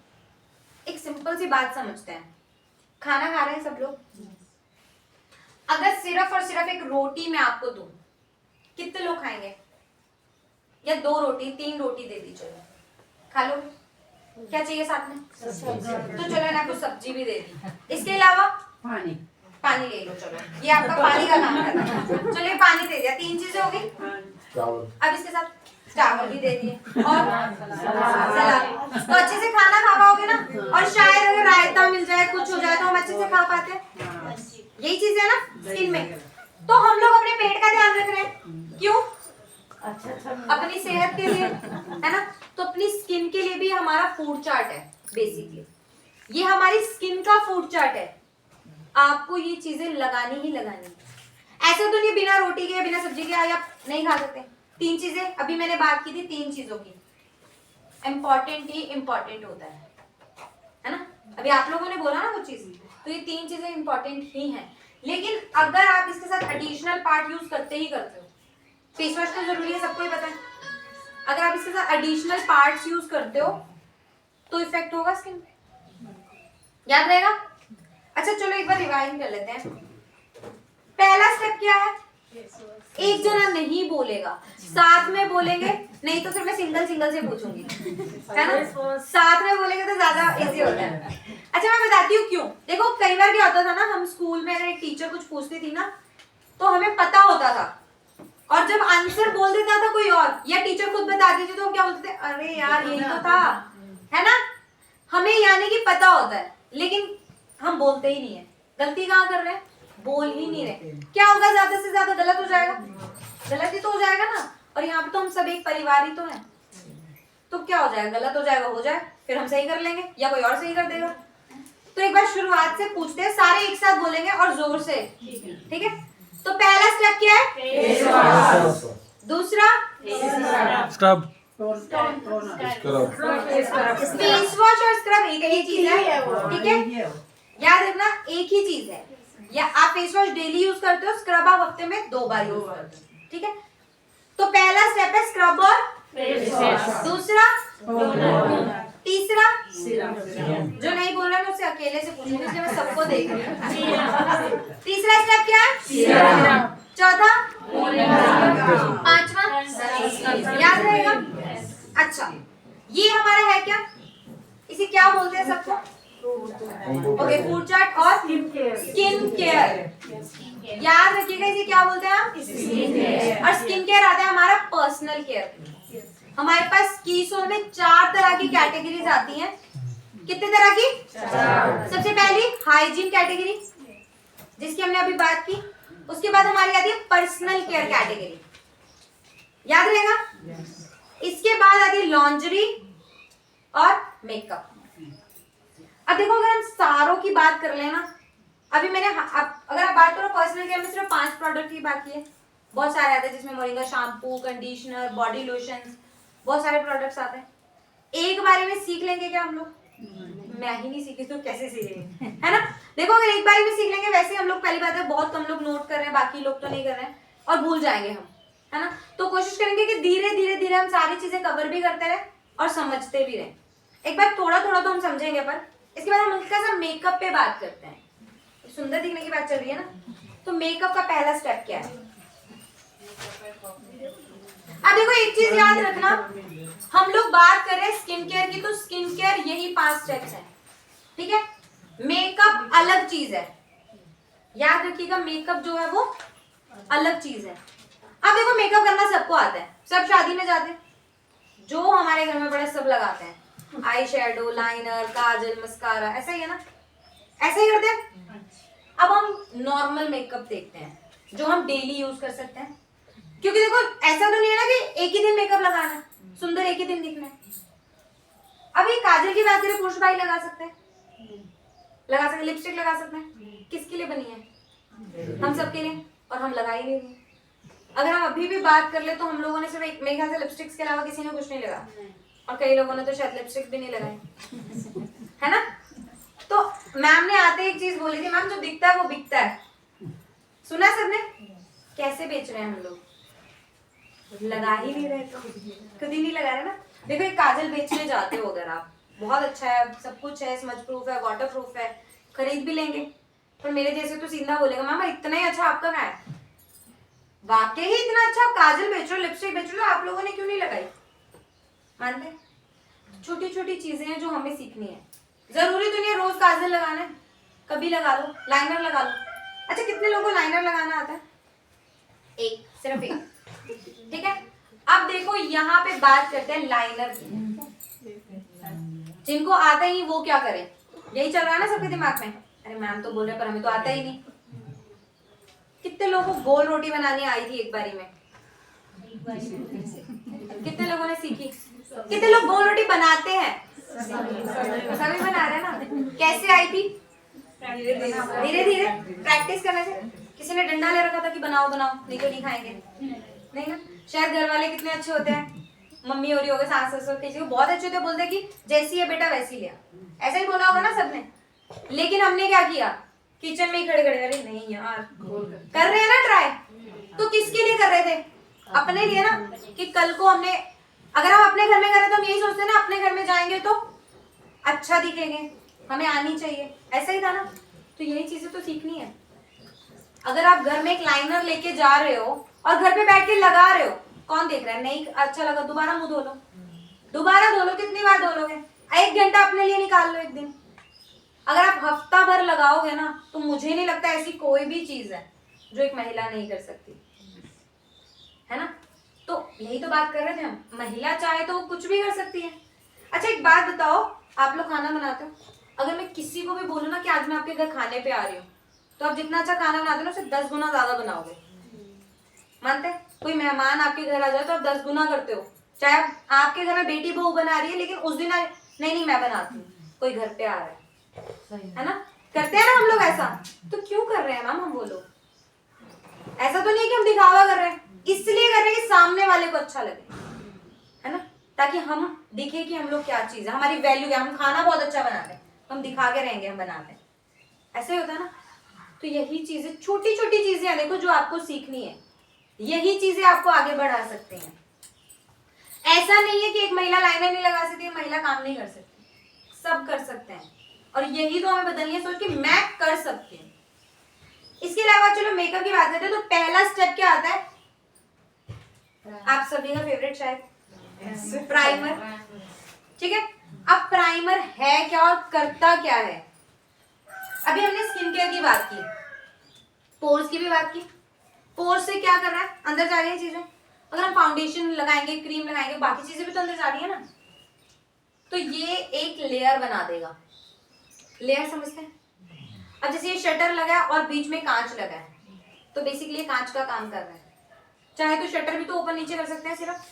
एक सिंपल सी बात समझते हैं, खाना खा रहे हैं सब लोग, अगर सिर्फ और सिर्फ एक रोटी मैं आपको दूं, कितने लोग खाएंगे? या 2 रोटी 3 रोटी दे दी, चलो खा लो। क्या चाहिए साथ में? तो चलो ना, कुछ सब्जी भी दे दी, इसके अलावा पानी ले लो, चलो ये आपका पानी का काम है, चलो ये पानी दे दिया, 3 चीजें हो गई। अब इसके साथ चावल भी दे दिए और सलाद, तो अच्छे से खाना खा पाओगे ना। और शायद अगर रायता मिल जाए, कुछ हो जाए, तो हम अच्छे से खा पाते हैं। यही चीज है ना स्किन में। तो हम लोग अपने पेट का ध्यान रख रहे हैं, क्यों? अपनी सेहत के लिए, है ना। तो अपनी स्किन के लिए भी हमारा फूड चार्ट है बेसिकली, ये हमारी स्किन का फूड चार्ट है। आपको ये चीजें लगानी ही लगानी है। ऐसा तो नहीं बिना रोटी के, बिना सब्जी के आप नहीं खा सकते। 3 चीजें अभी मैंने बात की थी, 3 चीजों की, इम्पोर्टेंट ही इम्पोर्टेंट होता है ना। अभी आप लोगों ने बोला ना वो चीज, तो ये 3 चीजें इम्पोर्टेंट ही हैं। लेकिन अगर आप इसके साथ एडिशनल पार्ट यूज करते ही करते हो, फेस वॉश तो जरूरी है, सबको ही पता है, अगर आप इसके साथ एडिशनल पार्ट्स यूज करते हो तो इफेक्ट होगा स्किन पे, याद रहेगा। अच्छा चलो एक बार रिवाइज कर लेते हैं। पहला स्टेप क्या है? एक जना नहीं बोलेगा, साथ में बोलेंगे, नहीं तो फिर मैं सिंगल से पूछूंगी, है ना। साथ में बोलेंगे तो ज्यादा इजी होता है। अच्छा मैं बताती हूँ क्यों। देखो कई बार क्या होता था ना, हम स्कूल में अगर एक टीचर कुछ पूछती थी ना, तो हमें पता होता था, और जब आंसर बोल देता था कोई और, या टीचर खुद बताती थी, तो हम क्या बोलते थे, अरे यार यही तो था, है ना। हमें यानी कि पता होता है, लेकिन हम बोलते ही नहीं है। गलती कहाँ कर रहे हैं? बोल ही नहीं रहे। क्या होगा? ज्यादा से ज्यादा गलत हो जाएगा, गलत ही तो हो जाएगा ना। और यहाँ पे तो हम सब एक परिवार ही तो हैं, तो क्या हो जाएगा? गलत हो जाएगा, हो जाए, फिर हम सही कर लेंगे या कोई और सही कर देगा। तो एक बार शुरुआत से पूछते हैं, सारे एक साथ बोलेंगे और जोर से, ठीक है। तो पहला स्टेप क्या है? दूसरा स्क्रब, फेस वॉश और स्क्रब एक ही चीज है, ठीक है, याद रखना एक ही चीज है। या आप फेस वॉश डेली यूज करते हो, स्क्रब आप हफ्ते में 2 बार यूज करते हो, ठीक है। तो पहला स्टेप है स्क्रब और दूसरा, तीसरा जो नहीं बोल रहा मैं उससे अकेले से पूछूंगी, इसलिए मैं सबको देख रही हूँ। तीसरा स्टेप क्या है? चौथा, 5वां याद रहेगा। अच्छा ये हमारा है क्या, इसे क्या बोलते हैं सबको? ओके, फूड चार्ट और स्किन केयर। याद रखिएगा इसे क्या बोलते हैं आप? और स्किन केयर आता है हमारा पर्सनल केयर। हमारे पास कीसोल में 4 तरह की कैटेगरीज आती हैं। कितने तरह की? 4। सबसे पहली हाइजीन कैटेगरी, जिसकी हमने अभी बात की। उसके बाद हमारी आती है पर्सनल केयर कैटेगरी। याद रहेगा? इसके बाद आती लॉन्ड्री और मेकअप। अब देखो अगर हम सारों की बात कर ले ना, अभी मैंने अगर आप बात करो पर्सनल केयर में सिर्फ 5 प्रोडक्ट की बात की है। बहुत सारे आते हैं जिसमें moringa shampoo, conditioner, body lotions, बहुत सारे प्रोडक्ट्स आते हैं। एक बारी में सीख लेंगे क्या हम लोग? मैं ही नहीं सीखी तो कैसे सीखेंगे, है ना? देखो अगर एक बारी में सीख लेंगे, वैसे हम लोग पहली बात है बहुत कम लोग नोट कर रहे हैं, बाकी लोग तो नहीं कर रहे हैं और भूल जाएंगे हम, है ना? तो कोशिश करेंगे कि धीरे धीरे धीरे हम सारी चीजें कवर भी करते रहे और समझते भी रहे। एक बार थोड़ा थोड़ा तो हम समझेंगे, पर इसके बाद हम हल्का सा मेकअप पे बात करते हैं। सुंदर दिखने की बात चल रही है ना, तो मेकअप का पहला स्टेप क्या है? अब देखो एक चीज याद रखना, हम लोग बात कर रहे हैं स्किन केयर की, तो स्किन केयर यही 5 स्टेप्स हैं, ठीक है? मेकअप अलग चीज है, याद रखिएगा, मेकअप जो है वो अलग चीज है। अब देखो मेकअप करना सबको आता है, सब शादी में जाते हैं, जो हमारे घर में बड़े सब लगाते हैं, आई शेडो, लाइनर, काजल, मस्कारा, ऐसा ही है ना? ऐसा ही करते हैं। अब हम नॉर्मल मेकअप देखते हैं जो हम डेली यूज कर सकते हैं, क्योंकि देखो ऐसा तो नहीं है ना कि एक ही दिन मेकअप लगाना है, सुंदर एक ही दिन दिखना है। अब ये काजल की बात करें, पुरुष भाई लगा सकते हैं, लगा सकते, लिपस्टिक लगा सकते हैं, किसके लिए बनी है? हम सबके लिए, और हम लगा ही नहीं रहे। अगर हम अभी भी बात कर ले तो हम लोगों ने सिर्फ मेरे ख्याल से लिपस्टिक्स के अलावा किसी ने कुछ नहीं लगा, और कई लोगों ने तो शायद लिपस्टिक भी नहीं लगाई, है ना? तो मैम ने आते एक चीज बोली थी, मैम जो दिखता है वो बिकता है। सुना सबने? कैसे बेच रहे हैं हम लोग? लगा ही नहीं रहे, तो कभी नहीं लगा रहे ना। देखो एक काजल बेचने जाते हो अगर आप, बहुत अच्छा है, सब कुछ है, स्मज प्रूफ है, वाटर प्रूफ है, खरीद भी लेंगे, पर मेरे जैसे तो सीधा बोलेगा मामा इतना ही अच्छा आपका क्या है? वाकई ही इतना अच्छा आप काजल बेच रहे हो, लिपस्टिक बेच रहे हो, आप लोगों ने क्यों नहीं लगाई? मानते? छोटी छोटी चीजें हैं जो हमें सीखनी है। जरूरी तो नहीं है रोज काजल लगाना है, कभी लगा लो, लाइनर लगा लो। अच्छा कितने लोगों को लाइनर लगाना आता है? एक, सिर्फ एक, ठीक है? अब देखो यहाँ पे बात करते हैं लाइनर की। जिनको आता ही नहीं वो क्या करें? यही चल रहा है ना सबके दिमाग में, अरे मैम तो बोल रहे पर हमें तो आता ही नहीं। कितने लोगों को गोल रोटी बनानी आई थी एक बारी में? कितने लोगों ने सीखी? कितने लोग गोल रोटी बनाते हैं? सभी बना रहे हैं ना। कैसे आई थी? धीरे धीरे प्रैक्टिस करने से। किसी ने डंडा ले रखा था कि बनाओ बनाओ, नहीं तो नहीं खाएंगे, नहीं ना? शायद घर वाले कितने अच्छे होते हैं, मम्मी हो रही होगी, सास ससुर किसी को बहुत अच्छे होते हैं, बोलते कि जैसी है बेटा वैसी लिया, ऐसा ही बोला होगा ना सबने। लेकिन हमने क्या किया? किचन में ही खड़े खड़े, अरे नहीं यार कर रहे हैं ना ट्राई, तो किसके लिए कर रहे थे? अपने लिए ना, कि कल को हमने, अगर हम अपने घर में करें तो हम यही सोचते हैं ना अपने घर में जाएंगे तो अच्छा दिखेंगे, हमें आनी चाहिए, ऐसा ही था ना? तो यही चीजें तो सीखनी है। अगर आप घर में एक लाइनर लेके जा रहे हो और घर पे बैठ के लगा रहे हो, कौन देख रहा है? नहीं अच्छा लगा, दोबारा मुंह धो लो, दोबारा धो लो, कितनी बार धो लोगे? 1 घंटा अपने लिए निकाल लो एक दिन। अगर आप हफ्ता भर लगाओगे ना, तो मुझे नहीं लगता ऐसी कोई भी चीज है जो एक महिला नहीं कर सकती, है ना? तो यही तो बात कर रहे थे हम, महिला चाहे तो वो कुछ भी कर सकती है। अच्छा एक बात बताओ, आप लोग खाना बनाते हो, अगर मैं किसी को भी बोलूँ ना कि आज मैं आपके घर खाने पे आ रही हूँ, तो आप जितना अच्छा खाना बनाते हो ना उससे 10 गुना ज्यादा बनाओगे, मानते? कोई मेहमान आपके घर आ जाए तो आप 10 गुना करते हो। चाहे आपके घर में बेटी बहू बना रही है, लेकिन उस दिन नहीं मैं बनाती हूँ, कोई घर पे आ रहा है ना? करते हैं ना हम लोग ऐसा। तो क्यों कर रहे हैं मैम हम? वो लोग ऐसा तो नहीं कि हम दिखावा कर रहे हैं, इसलिए कर रहे हैं कि सामने वाले को अच्छा लगे, है ना? ताकि हम दिखे कि हम लोग क्या चीज है, हमारी वैल्यू क्या। हम खाना बहुत अच्छा बनाते हैं, हम दिखा के रहेंगे हम बनाते हैं, ऐसे ही होता है ना? तो यही चीजें, छोटी छोटी चीजें हैं देखो जो आपको सीखनी है, यही चीजें आपको आगे बढ़ा सकते हैं। ऐसा नहीं है कि एक महिला लाइनर नहीं लगा सकती, महिला काम नहीं कर सकती, सब कर सकते हैं। और यही तो हमें बदलनी है सोच कि मैं कर सकती हूँ। इसके अलावा चलो मेकअप की बात करते हैं, तो पहला स्टेप क्या आता है? आप सभी का फेवरेट शायद प्राइमर, ठीक है? अब प्राइमर है क्या और करता क्या है? अभी हमने स्किन केयर की बात की, पोर्स की भी बात की। पोर्स से क्या कर रहा है? अंदर जा रही है चीजें। अगर हम फाउंडेशन लगाएंगे, क्रीम लगाएंगे, बाकी चीजें भी तो अंदर जा रही है ना, तो ये एक लेयर बना देगा। लेयर समझते हैं? अब जैसे ये शटर लगा है और बीच में कांच लगा है, तो बेसिकली कांच का काम कर रहा है। चाहे तो शटर भी तो ऊपर नीचे कर सकते हैं। सिर्फ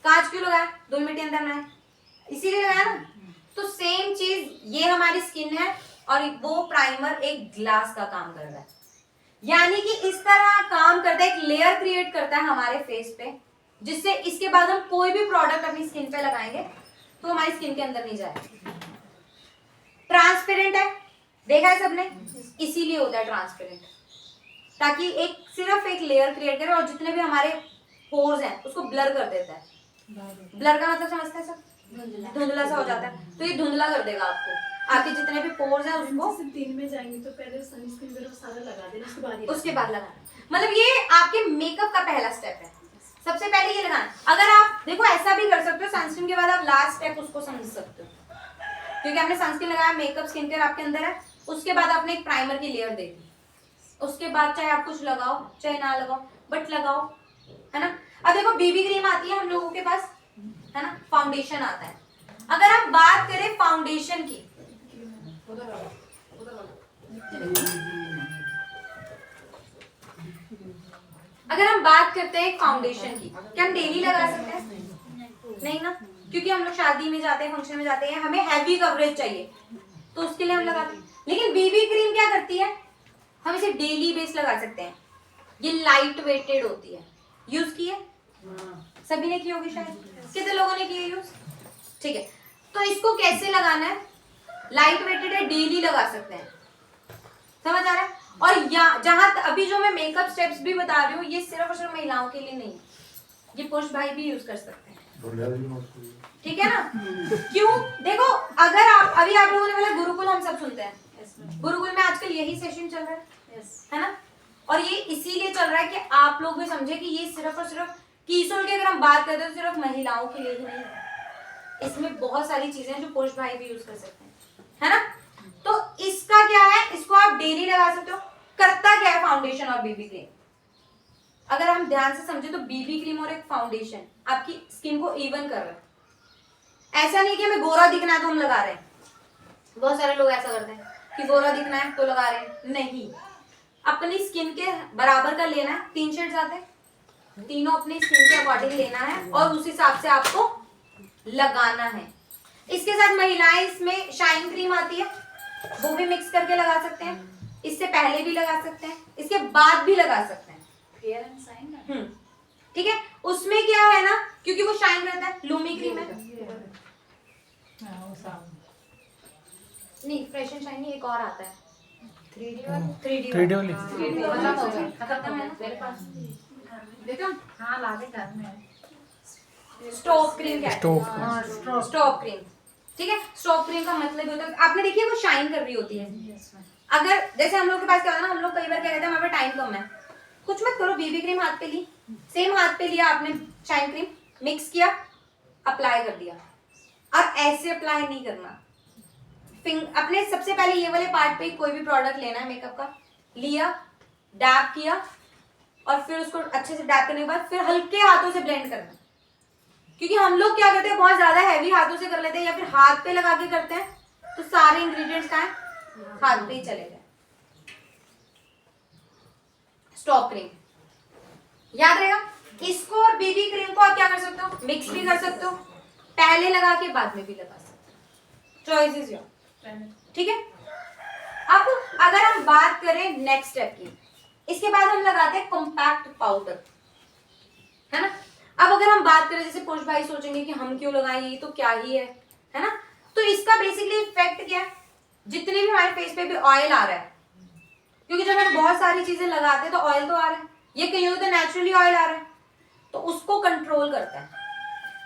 कांच क्यों लगाया? धूल मिट्टी अंदर ना आए, इसीलिए लगाया ना। तो सेम चीज ये हमारी स्किन है और वो प्राइमर एक ग्लास का काम कर रहा है, यानी कि इस तरह काम करता है, एक लेयर क्रिएट करता है हमारे फेस पे, जिससे इसके बाद हम कोई भी प्रोडक्ट अपनी स्किन पे लगाएंगे तो हमारी स्किन के अंदर नहीं जाएगा। ट्रांसपेरेंट है, देखा है सबने, इसीलिए होता है ट्रांसपेरेंट, ताकि एक सिर्फ एक लेयर क्रिएट करे और जितने भी हमारे पोर्स हैं उसको ब्लर कर देता है। ब्लर का मतलब समझते हैं सब? धुंधला सा हो जाता है, तो ये धुंधला कर देगा आपको, आपके जितने भी पोर्स हैं उसको। जैसे दिन में जाएंगे तो पहले सनस्क्रीन वगैरह सारा लगा देना, उसके बाद लगाना। मतलब ये आपके मेकअप का पहला स्टेप है, सबसे पहले ये लगाना। अगर आप देखो ऐसा भी कर सकते हो, सनस्क्रीन के बाद आप लास्ट स्टेप उसको समझ सकते हो, क्योंकि आपने सनस्क्रीन लगाया, मेकअप स्किन केयर आपके अंदर है, उसके बाद आपने एक प्राइमर की लेयर दे दी, उसके बाद चाहे आप कुछ लगाओ चाहे ना लगाओ बट लगाओ, है ना। अब देखो बीबी क्रीम आती है हम लोगों के पास, है ना, फाउंडेशन आता है। अगर हम बात करें फाउंडेशन की, अगर हम बात करते हैं फाउंडेशन की, क्या हम डेली लगा सकते हैं? नहीं ना, क्योंकि हम लोग शादी में जाते हैं, फंक्शन में जाते हैं, हमें हैवी कवरेज चाहिए तो उसके लिए हम लगाते हैं। लेकिन बीबी क्रीम क्या करती है, हम इसे डेली बेस लगा सकते हैं, ये लाइट वेटेड होती है। यूज की है? सभी ने की होगी शायद, कितने लोगों ने की है यूज? ठीक है, तो इसको कैसे लगाना है? लाइट वेटेड है, डेली लगा सकते हैं, समझ आ रहा है। और जहां अभी जो मैं मेकअप स्टेप्स भी बता रही हूँ, ये सिर्फ और सिर्फ महिलाओं के लिए नहीं है, ये पुरुष भाई भी यूज कर सकते हैं, ठीक है ना। क्यों? देखो अगर आप अभी आप लोगों ने बोला गुरुकुल, हम सब सुनते हैं, गुरुकुल में आजकल यही सेशन चल रहा है ना, और ये इसीलिए चल रहा है कि आप लोग भी समझे कि ये सिर्फ और सिर्फ कीसोल की अगर हम बात करते हैं तो सिर्फ महिलाओं के लिए ही नहीं है, इसमें बहुत सारी चीजें हैं जो पुरुष भाई भी यूज कर सकते हैं, है ना। तो इसका क्या है, इसको आप डेली लगा सकते हो। करता क्या है फाउंडेशन और बीबी क्रीम, अगर हम ध्यान से समझे तो बीबी क्रीम और एक फाउंडेशन आपकी स्किन को इवन कर रहा है। ऐसा नहीं कि हमें गोरा दिखना है तो हम लगा रहे हैं, बहुत सारे लोग ऐसा करते हैं कि गोरा दिखना है तो लगा रहे हैं, नहीं, अपनी स्किन के बराबर का लेना है। 3 शेड्स आते हैं, तीनों अपनी स्किन के अकॉर्डिंग लेना है और उस हिसाब से आपको लगाना है। इसके साथ महिलाएं इसमें शाइन क्रीम आती है, वो भी मिक्स करके लगा सकते हैं, इससे पहले भी लगा सकते हैं, इसके बाद भी लगा सकते हैं, फेयर एंड शाइन, ठीक है। उसमें क्या है ना, क्योंकि वो शाइन रहता है, लूमी क्रीम है, नहीं फ्रेश एंड शाइन एक और आता है 3D वाली खत्म है ना मेरे पास, देखो हाँ लागे घर में। स्टॉप क्रीम क्या है? स्टॉप क्रीम, ठीक है। स्टॉप क्रीम का मतलब होता है, आपने देखी है वो शाइन कर रही होती है। अगर जैसे हम लोग के पास क्या होता है ना, हम लोग कई बार क्या कहते हैं हमारे टाइम कम है, कुछ मत करो, बीबी क्रीम हाथ पे ली, सेम हाथ पे लिया आपने शाइन क्रीम, मिक्स किया, अप्लाई कर दिया। और ऐसे अप्लाई नहीं करना, अपने सबसे पहले ये वाले पार्ट पे कोई भी प्रोडक्ट लेना है मेकअप का, लिया, डैप किया और फिर उसको अच्छे से डैप करने के बाद फिर हल्के हाथों से ब्लेंड करना। क्योंकि हम लोग क्या करते हैं, बहुत ज्यादा हैवी हाथों से कर लेते हैं या फिर हाथ पे लगा के करते हैं, तो सारे इंग्रेडिएंट्स का हाथ पे ही चले गए। स्टॉप क्रीम याद रहेगा, इसको और बीबी क्रीम को आप क्या कर सकते हो, मिक्स भी कर सकते हो, पहले लगा के बाद में भी लगा सकते हो, चॉइस इज योर, ठीक है। अब अगर हम बात करें नेक्स्ट स्टेप की, इसके बाद हम लगाते हैं कॉम्पैक्ट पाउडर, है ना। अब अगर हम बात करें, जैसे पुरुष भाई सोचेंगे कि हम क्यों लगाएं, ये तो क्या ही है ना। तो इसका बेसिकली इफेक्ट क्या है, जितने भी हमारे फेस पे भी ऑयल आ रहा है, क्योंकि जब हम बहुत सारी चीजें लगाते हैं तो ऑयल तो आ रहा है, ये कहीं तो नेचुरली ऑयल आ रहा है, तो उसको कंट्रोल करता है।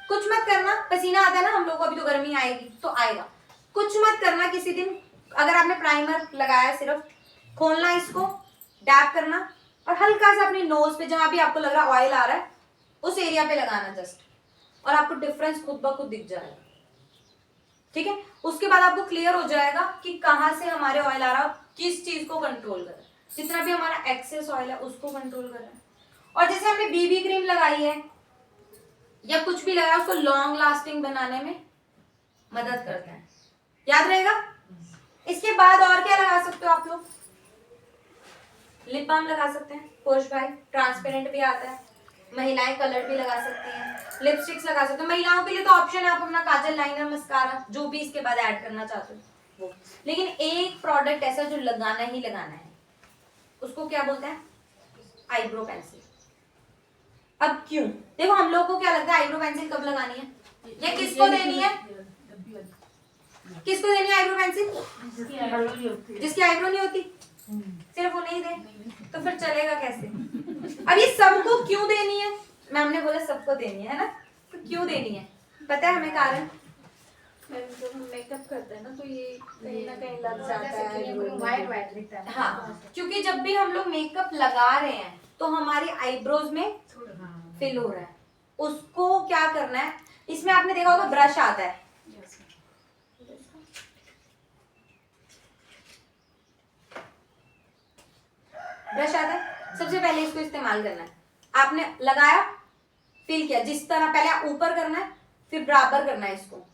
कुछ मत करना, पसीना आता है ना हम लोग को, अभी तो गर्मी आएगी तो आएगा, कुछ मत करना। किसी दिन अगर आपने प्राइमर लगाया, सिर्फ खोलना इसको, डैप करना और हल्का सा अपनी नोज पे जहां भी आपको लग रहा ऑयल आ रहा है उस एरिया पे लगाना जस्ट, और आपको डिफरेंस खुद ब खुद दिख जाएगा, ठीक है। उसके बाद आपको क्लियर हो जाएगा कि कहां से हमारे ऑयल आ रहा है, किस चीज को कंट्रोल कर रहा है, जितना भी हमारा एक्सेस ऑयल है उसको कंट्रोल कर रहा है। और जैसे हमने बीबी क्रीम लगाई है या कुछ भी लगाया, उसको लॉन्ग लास्टिंग बनाने में मदद करता है, याद रहेगा। इसके बाद और क्या लगा सकते हो आप लोग, लिप बाम लगा सकते हैं, पुरुष भाई ट्रांसपेरेंट भी आता है, महिलाएं कलर भी लगा सकती हैं, लिपस्टिक्स लगा सकते हो। महिलाओं के लिए तो ऑप्शन है, आप अपना काजल, लाइनर, मस्कारा जो भी इसके बाद ऐड करना चाहते हो वो। लेकिन एक प्रोडक्ट ऐसा जो लगाना ही लगाना है, उसको क्या बोलते हैं? Eyebrow pencil. अब क्यों? देखो हम लोगों को क्या लगता है आईब्रो पेंसिल कब लगानी है, या किसको देनी है? किसको देनी है आईब्रो पेंसिल? जिसकी आईब्रो नहीं होती, सिर्फ वो नहीं दे तो फिर चलेगा कैसे? अब ये सबको क्यों देनी है? मैम ने बोला सबको देनी है ना, तो क्यों देनी है पता है हमें कारण? जब हम मेकअप करते हैं ना तो ये कहीं ना कहीं लग जाता है, व्हाइट व्हाइट दिखता है। हाँ, क्योंकि जब भी हम लोग मेकअप लगा रहे हैं तो हमारी आईब्रोज में फिल हो रहा है, उसको क्या करना है? इसमें आपने देखा होगा ब्रश आता है, ब्रश आता है, सबसे पहले इसको इस्तेमाल करना है। आपने लगाया, फिल किया, जिस तरह पहले आप ऊपर करना है, फिर बराबर करना है इसको।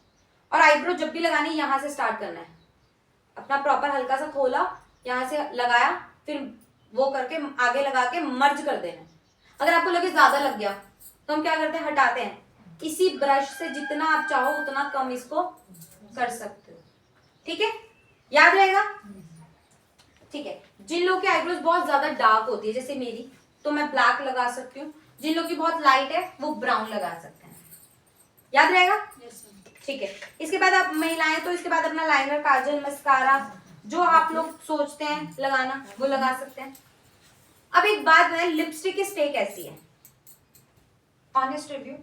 और आईब्रो जब भी लगानी है यहाँ से स्टार्ट करना है, अपना प्रॉपर हल्का सा खोला, यहाँ से लगाया, फिर वो करके आगे लगा के मर्ज कर देना है। अगर आपको लगे ज्यादा लग गया तो हम क्या करते हैं, हटाते हैं। इसी ब्रश से जितना आप चाहो उतना कम इसको कर सकते हो, ठीक है? याद रहेगा? ठीक है। जिन लोगों की आईब्रोज बहुत ज्यादा डार्क होती है जैसे मेरी, तो मैं ब्लैक लगा सकती हूँ। जिन लोगों की बहुत लाइट है वो ब्राउन लगा सकते हैं। याद रहेगा? ठीक है। इसके बाद आप महिलाएं तो इसके बाद अपना लाइनर, काजल, मस्कारा जो आप लोग सोचते हैं लगाना वो लगा सकते हैं। अब एक बात है, लिपस्टिक की स्टे कैसी है? ऑनेस्ट रिव्यू,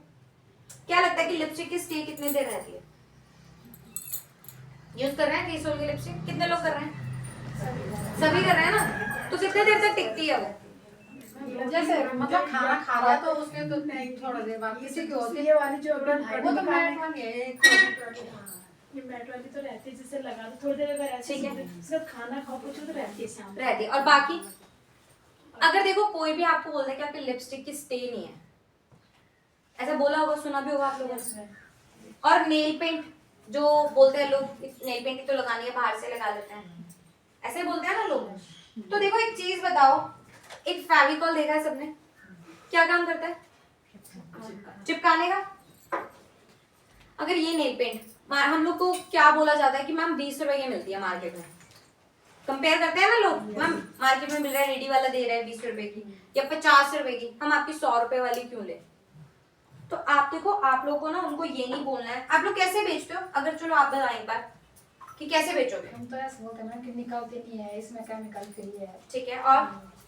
क्या लगता है कि लिपस्टिक की स्टे कितनी देर रहती है? यूज कर रहे हैं फेस की लिपस्टिक? कितने लोग कर रहे हैं? सभी कर रहे हैं ना, तो कितने देर तक टिकती है वो? जैसे मतलब खाना खा लिया तो उसके तो थोड़ा देर बाद किसी की होती है, ये वाली जो वो तो मैट वाली है, ये मैट वाली तो रहती है, जैसे लगा दो थोड़ी देर, अगर ऐसे ठीक है। उसका खाना खाओ कुछ तो रहती है शाम रहती है। और बाकी अगर देखो कोई भी आपको बोलता है कि आपकी लिपस्टिक की स्टे नहीं है, ऐसा बोला होगा, सुना भी होगा आप लोगों ने। और नेल पेंट जो बोलते हैं लोग, नेल पेंट तो लगानी है, बाहर से लगा लेते हैं, ऐसे बोलते हैं ना लोग। तो देखो एक चीज बताओ, एक फेविकॉल देखा है सबने, क्या काम करता है? चिपकाने का। अगर ये नेल पेंट हम लोग को क्या बोला जाता है कि मैम 20 रुपए की मिलती है मार्केट में, कंपेयर करते हैं ना लोग, मैम मार्केट में मिल रहा है, रेडी वाला दे रहा है 20 रुपए की या 50 रुपए की, हम आपकी 100 रुपए वाली क्यों ले? तो आप देखो, आप लोगों को ना उनको ये नहीं बोलना है। आप लोग कैसे बेचते हो? अगर चलो आप बताएं एक बार कि कैसे बेचोगे? हम तो ऐसे बोलते हैं ना कि निकलती नहीं है, इसमें केमिकल फ्री है। ठीक है, और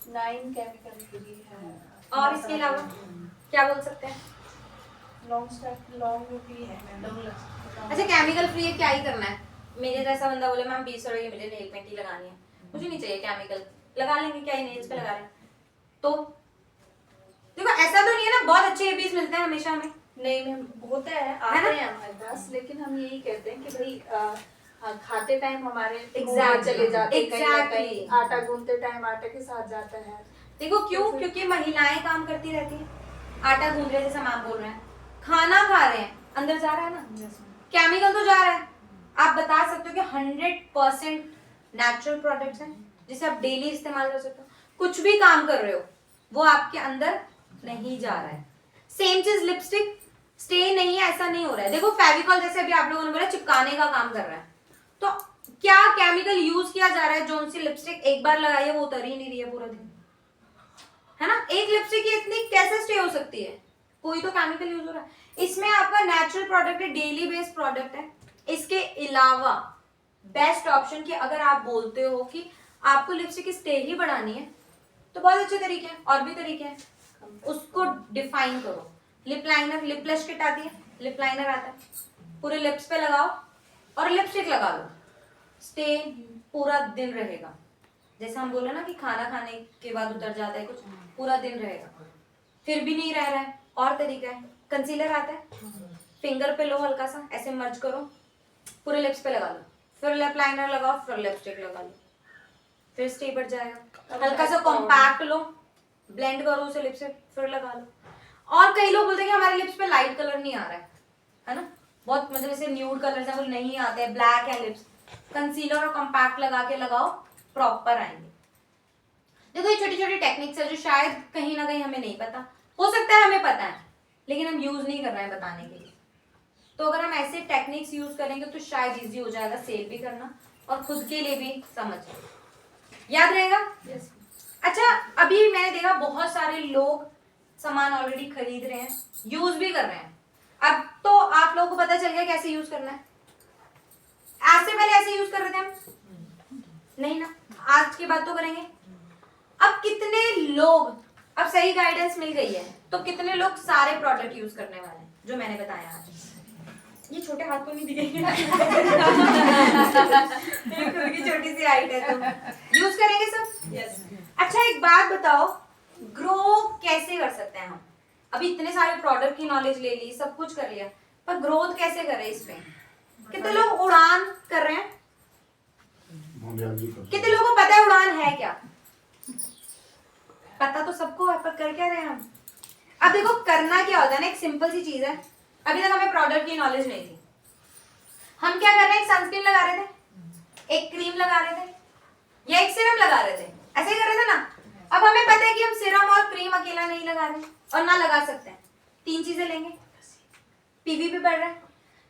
9 केमिकल फ्री है। और इसके अलावा क्या बोल सकते हैं? लॉन्ग भी है मैम। अच्छा, केमिकल फ्री है, क्या ही करना है? मेरे जैसा बंदा बोले मैम 20 रुपए की मुझे नेल पेंट ही लगानी है, मुझे नहीं चाहिए केमिकल, लगा लेंगे, क्या ही नेल्स पे लगा रहे हैं। तो देखो ऐसा तो नहीं है ना बहुत अच्छे एबीज मिलते हैं हमेशा हमें। नहीं मैम, होता है, आते हैं हमारे पास, लेकिन हम यही कहते हैं कि भाई खाते टाइम हमारे Exactly. चले जाते हैं, कहीं ना Exactly. कहीं आटा गूंथते टाइम आटे के साथ जाता है। देखो क्यों? क्योंकि महिलाएं काम करती रहती है, आटा गूंद रहे जैसा मैम बोल रहे हैं, खाना खा रहे हैं, अंदर जा रहा है ना केमिकल तो जा रहा है। आप बता सकते हो कि 100% नेचुरल प्रोडक्ट्स हैं जिसे आप डेली इस्तेमाल कर सकते हो। कुछ भी काम कर रहे हो वो आपके अंदर नहीं जा रहा है। सेम चीज लिपस्टिक, स्टे नहीं है ऐसा नहीं हो रहा है। देखो फेविकॉल जैसे अभी आप लोगों ने बोला चिपकाने का काम कर रहा है, तो क्या केमिकल यूज किया जा रहा है? जो सी लिपस्टिक एक बार लगाई है वो उतर ही नहीं रही है पूरा दिन, है ना? एक लिपस्टिक की इतनी कैसे स्टे हो सकती है? कोई तो केमिकल यूज हो रहा है। इसमें आपका नेचुरल प्रोडक्ट है, डेली बेस्ड प्रोडक्ट है। इसके अलावा बेस्ट ऑप्शन की अगर आप बोलते हो कि आपको लिपस्टिक की स्टे ही बढ़ानी है तो बहुत अच्छे तरीके हैं, और भी तरीके हैं, उसको डिफाइन करो। Lip liner, lip blush kit आती है, लिप लाइनर आता है, पूरे लिप्स पे लगाओ और लिपस्टिक लगा लो, स्टे पूरा दिन रहेगा। जैसे हम बोले ना कि खाना खाने के बाद उतर जाता है कुछ, पूरा दिन रहेगा। फिर भी नहीं रह रहा है, और तरीका है, कंसीलर आता है, फिंगर पे लो, हल्का सा ऐसे मर्ज करो, पूरे लिप्स पे लगा लो, फिर लिप लाइनर लगाओ, फिर लिपस्टिक लगा लो, फिर स्टे बढ़ जाएगा। हल्का सा कॉम्पैक्ट लो, ब्लेंड करो उसे लिप्स से, फिर लगा लो। और कई लोग बोलते हैं कि हमारे लिप्स पे लाइट कलर नहीं आ रहा है ना, बहुत मतलब जैसे न्यूड कलर्स हैं वो नहीं आते हैं, ब्लैक है लिप्स, कंसीलर और कॉम्पैक्ट लगा के लगाओ, प्रॉपर आएंगे। देखो ये छोटी छोटी टेक्निक्स है जो शायद कहीं ना कहीं हमें नहीं पता, हो सकता है हमें पता है लेकिन हम यूज नहीं कर रहे हैं बताने के लिए। तो अगर हम ऐसे टेक्निक्स यूज करेंगे तो शायद इजी हो जाएगा सेल भी करना और खुद के लिए भी समझना। याद रहेगा? यस। अच्छा, अभी मैंने देखा बहुत सारे लोग सामान ऑलरेडी खरीद रहे हैं, यूज भी कर रहे हैं। अब तो आप लोगों को पता चल गया कैसे यूज करना है। आज से पहले ऐसे यूज कर रहे थे हम? नहीं ना, आज के बाद तो करेंगे। अब कितने लोग, अब सही गाइडेंस मिल गई है तो कितने लोग सारे प्रोडक्ट यूज करने वाले हैं जो मैंने बताया आज? ये छोटे हाथ को नहीं दिखेंगे छोटी सी हाइट है तो यूज करेंगे सब। यस। अच्छा, एक बात बताओ, ग्रो कैसे कर सकते हैं हम? अभी इतने सारे प्रोडक्ट की नॉलेज ले ली, सब कुछ कर लिया, पर ग्रोथ कैसे करें इसमें? कितने लोग उड़ान कर रहे हैं? कितने लोगों को पता है उड़ान है क्या? पता तो सबको है, पर कर क्या रहे हैं हम? अब देखो करना क्या होता है ना, एक सिंपल सी चीज है। अभी तक हमें प्रोडक्ट की नॉलेज नहीं थी, हम क्या कर रहे हैं? एक सनस्क्रीन लगा रहे थे, एक क्रीम लगा रहे थे, या एक सीरम लगा रहे थे, ऐसे ही कर रहे थे ना। अब हमें पता है कि हम सीरम और क्रीम अकेला नहीं लगा रहे और ना लगा सकते हैं, 3 चीजें लेंगे, पीवी भी बढ़ रहा है।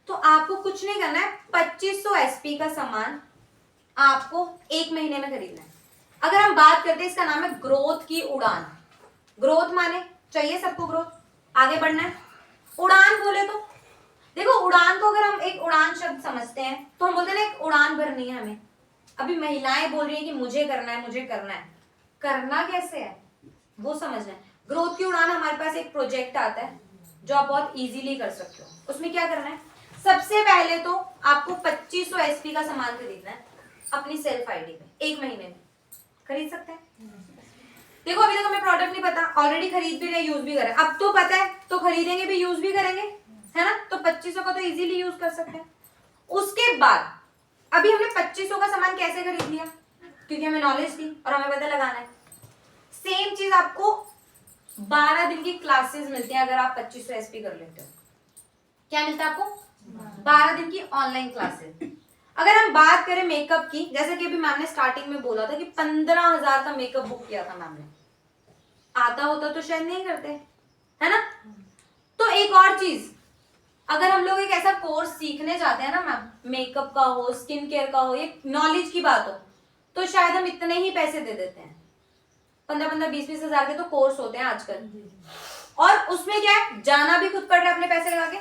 तो आपको कुछ नहीं करना है, 2500 एसपी का सामान आपको 1 महीने में खरीदना है। अगर हम बात करते हैं, इसका नाम है ग्रोथ की उड़ान। ग्रोथ माने चाहिए सबको ग्रोथ, आगे बढ़ना है। उड़ान बोले तो देखो, उड़ान को अगर हम एक उड़ान शब्द समझते हैं तो हम बोलते हैं ना एक उड़ान भरनी है हमें। अभी महिलाएं बोल रही है कि मुझे करना है, मुझे करना है, करना कैसे है वो समझना है। ग्रोथ की उड़ान हमारे पास एक प्रोजेक्ट आता है जो आप बहुत इजीली कर सकते हो। उसमें क्या करना है, सबसे पहले तो आपको 2500 एसपी का सामान खरीदना है अपनी सेल्फ आईडी पे, 1 महीने में खरीद सकते हैं। देखो अभी तक हमें प्रोडक्ट नहीं पता, ऑलरेडी खरीद भी रहे, यूज भी कर रहे हैं। अब तो पता है तो खरीदेंगे भी, यूज भी करेंगे, है ना। तो 2500 का तो इजीली यूज कर सकते हैं। उसके बाद अभी हमने 2500 का सामान कैसे खरीद लिया? क्योंकि हमें नॉलेज थी और हमें पता लगाना है। सेम चीज आपको 12 दिन की क्लासेस मिलती हैं अगर आप 2500 एसपी कर लेते हो। क्या मिलता है आपको? 12 दिन की ऑनलाइन क्लासेस। अगर हम बात करें मेकअप की, जैसे कि अभी मैम ने स्टार्टिंग में बोला था कि 15,000 का मेकअप बुक किया था मैम ने। आता होता तो शायद नहीं करते, है ना। तो एक और चीज, अगर हम लोग एक ऐसा कोर्स सीखने जाते हैं ना मैम, मेकअप का हो, स्किन केयर का हो, ये नॉलेज की बात हो, तो शायद हम इतने ही पैसे दे देते हैं। 15-15, 20-20 हजार के तो कोर्स होते हैं आजकल। और उसमें क्या है, जाना भी खुद पड़ रहा है अपने पैसे लगा के,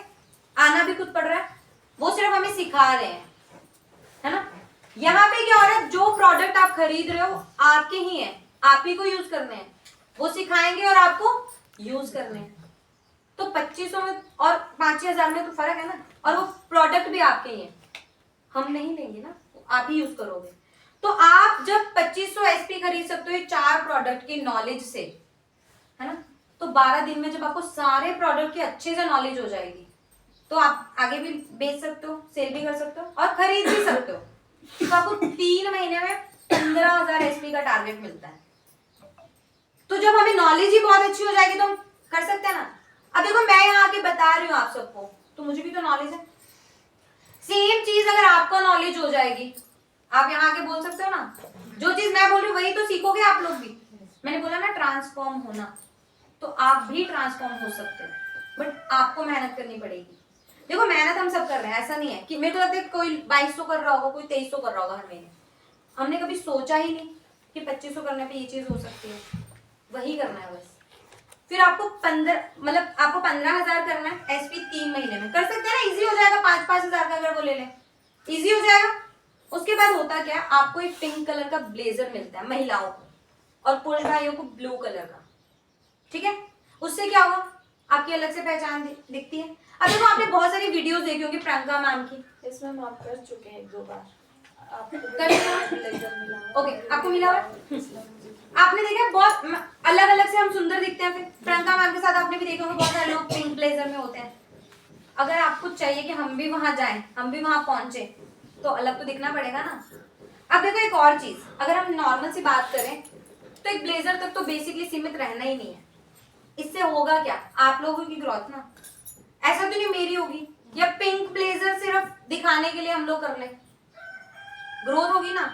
आना भी खुद पड़ रहा है, वो सिर्फ हमें सिखा रहे हैं, है ना। यहाँ पे क्या हो रहा है, जो प्रोडक्ट आप खरीद रहे हो आपके ही हैं, आप ही को यूज करने हैं, वो सिखाएंगे और आपको यूज करने हैं। तो 2500 में और 5,000 में तो फर्क है ना, और वो प्रोडक्ट भी आपके ही हैं, हम नहीं लेंगे ना, आप ही यूज करोगे। तो आप जब 2500 एसपी खरीद सकते हो ये 4 प्रोडक्ट की नॉलेज से, है ना, तो 12 दिन में जब आपको सारे प्रोडक्ट की अच्छे से नॉलेज हो जाएगी तो आप आगे भी बेच सकते हो, सेल भी कर सकते हो और खरीद भी सकते हो। तो आपको 3 महीने में 15,000 एसपी का टारगेट मिलता है। तो जब हमें नॉलेज ही बहुत अच्छी हो जाएगी तो हम कर सकते हैं ना। अब देखो मैं यहाँ आके बता रही हूँ आप सबको, तो मुझे भी तो नॉलेज है। सेम चीज अगर आपको नॉलेज हो जाएगी, आप यहाँ आके बोल सकते हो ना, जो चीज मैं बोल रही हूँ वही तो सीखोगे आप लोग भी। मैंने बोला ना ट्रांसफॉर्म होना, तो आप भी ट्रांसफॉर्म हो सकते हो, बट आपको मेहनत करनी पड़ेगी। देखो मेहनत हम सब कर रहे हैं, ऐसा नहीं है कि मेरे को लगता है कोई 2200 कर रहा होगा, कोई 2300 कर रहा होगा हर महीने। हमने कभी सोचा ही नहीं कि 2500 करने पे ये चीज हो सकती है, वही करना है बस। फिर आपको 15,000 करना है एसपी 3 महीने में कर सकते हैं ना, इजी हो जाएगा। 5-5 हजार का अगर वो ले लें, इजी हो जाएगा। उसके बाद होता क्या है, आपको एक पिंक कलर का ब्लेजर मिलता है महिलाओं को, और पुरुष भाइयों को ब्लू कलर का, ठीक है। उससे क्या होगा, आपकी अलग से पहचान दिखती है। अब देखो आपने बहुत सारी वीडियोस देखी होंगी प्रियंका मैम की, यस मैम, आप कर चुके हैं 1-2 बार। आपको कर लिया? ब्लेजर मिला। ओके, आपको मिला हुआ? आपने देखा बहुत अलग अलग से हम सुंदर दिखते हैं। फिर प्रियंका मैम के साथ आपने भी देखा होगा बहुत सारे लोग पिंक ब्लेजर में होते हैं। अगर आपको चाहिए कि हम भी वहां जाएं, हम भी वहां पहुंचे, तो अलग तो दिखना पड़ेगा ना। अब देखो एक और चीज, अगर हम नॉर्मल सी बात करें तो एक ब्लेजर तक तो बेसिकली सीमित रहना ही नहीं है। इससे होगा क्या, आप लोगों की ग्रोथ ना, ऐसा तो नहीं मेरी होगी, या पिंक ब्लेजर सिर्फ दिखाने के लिए हम लोग कर ले, ग्रोथ होगी ना।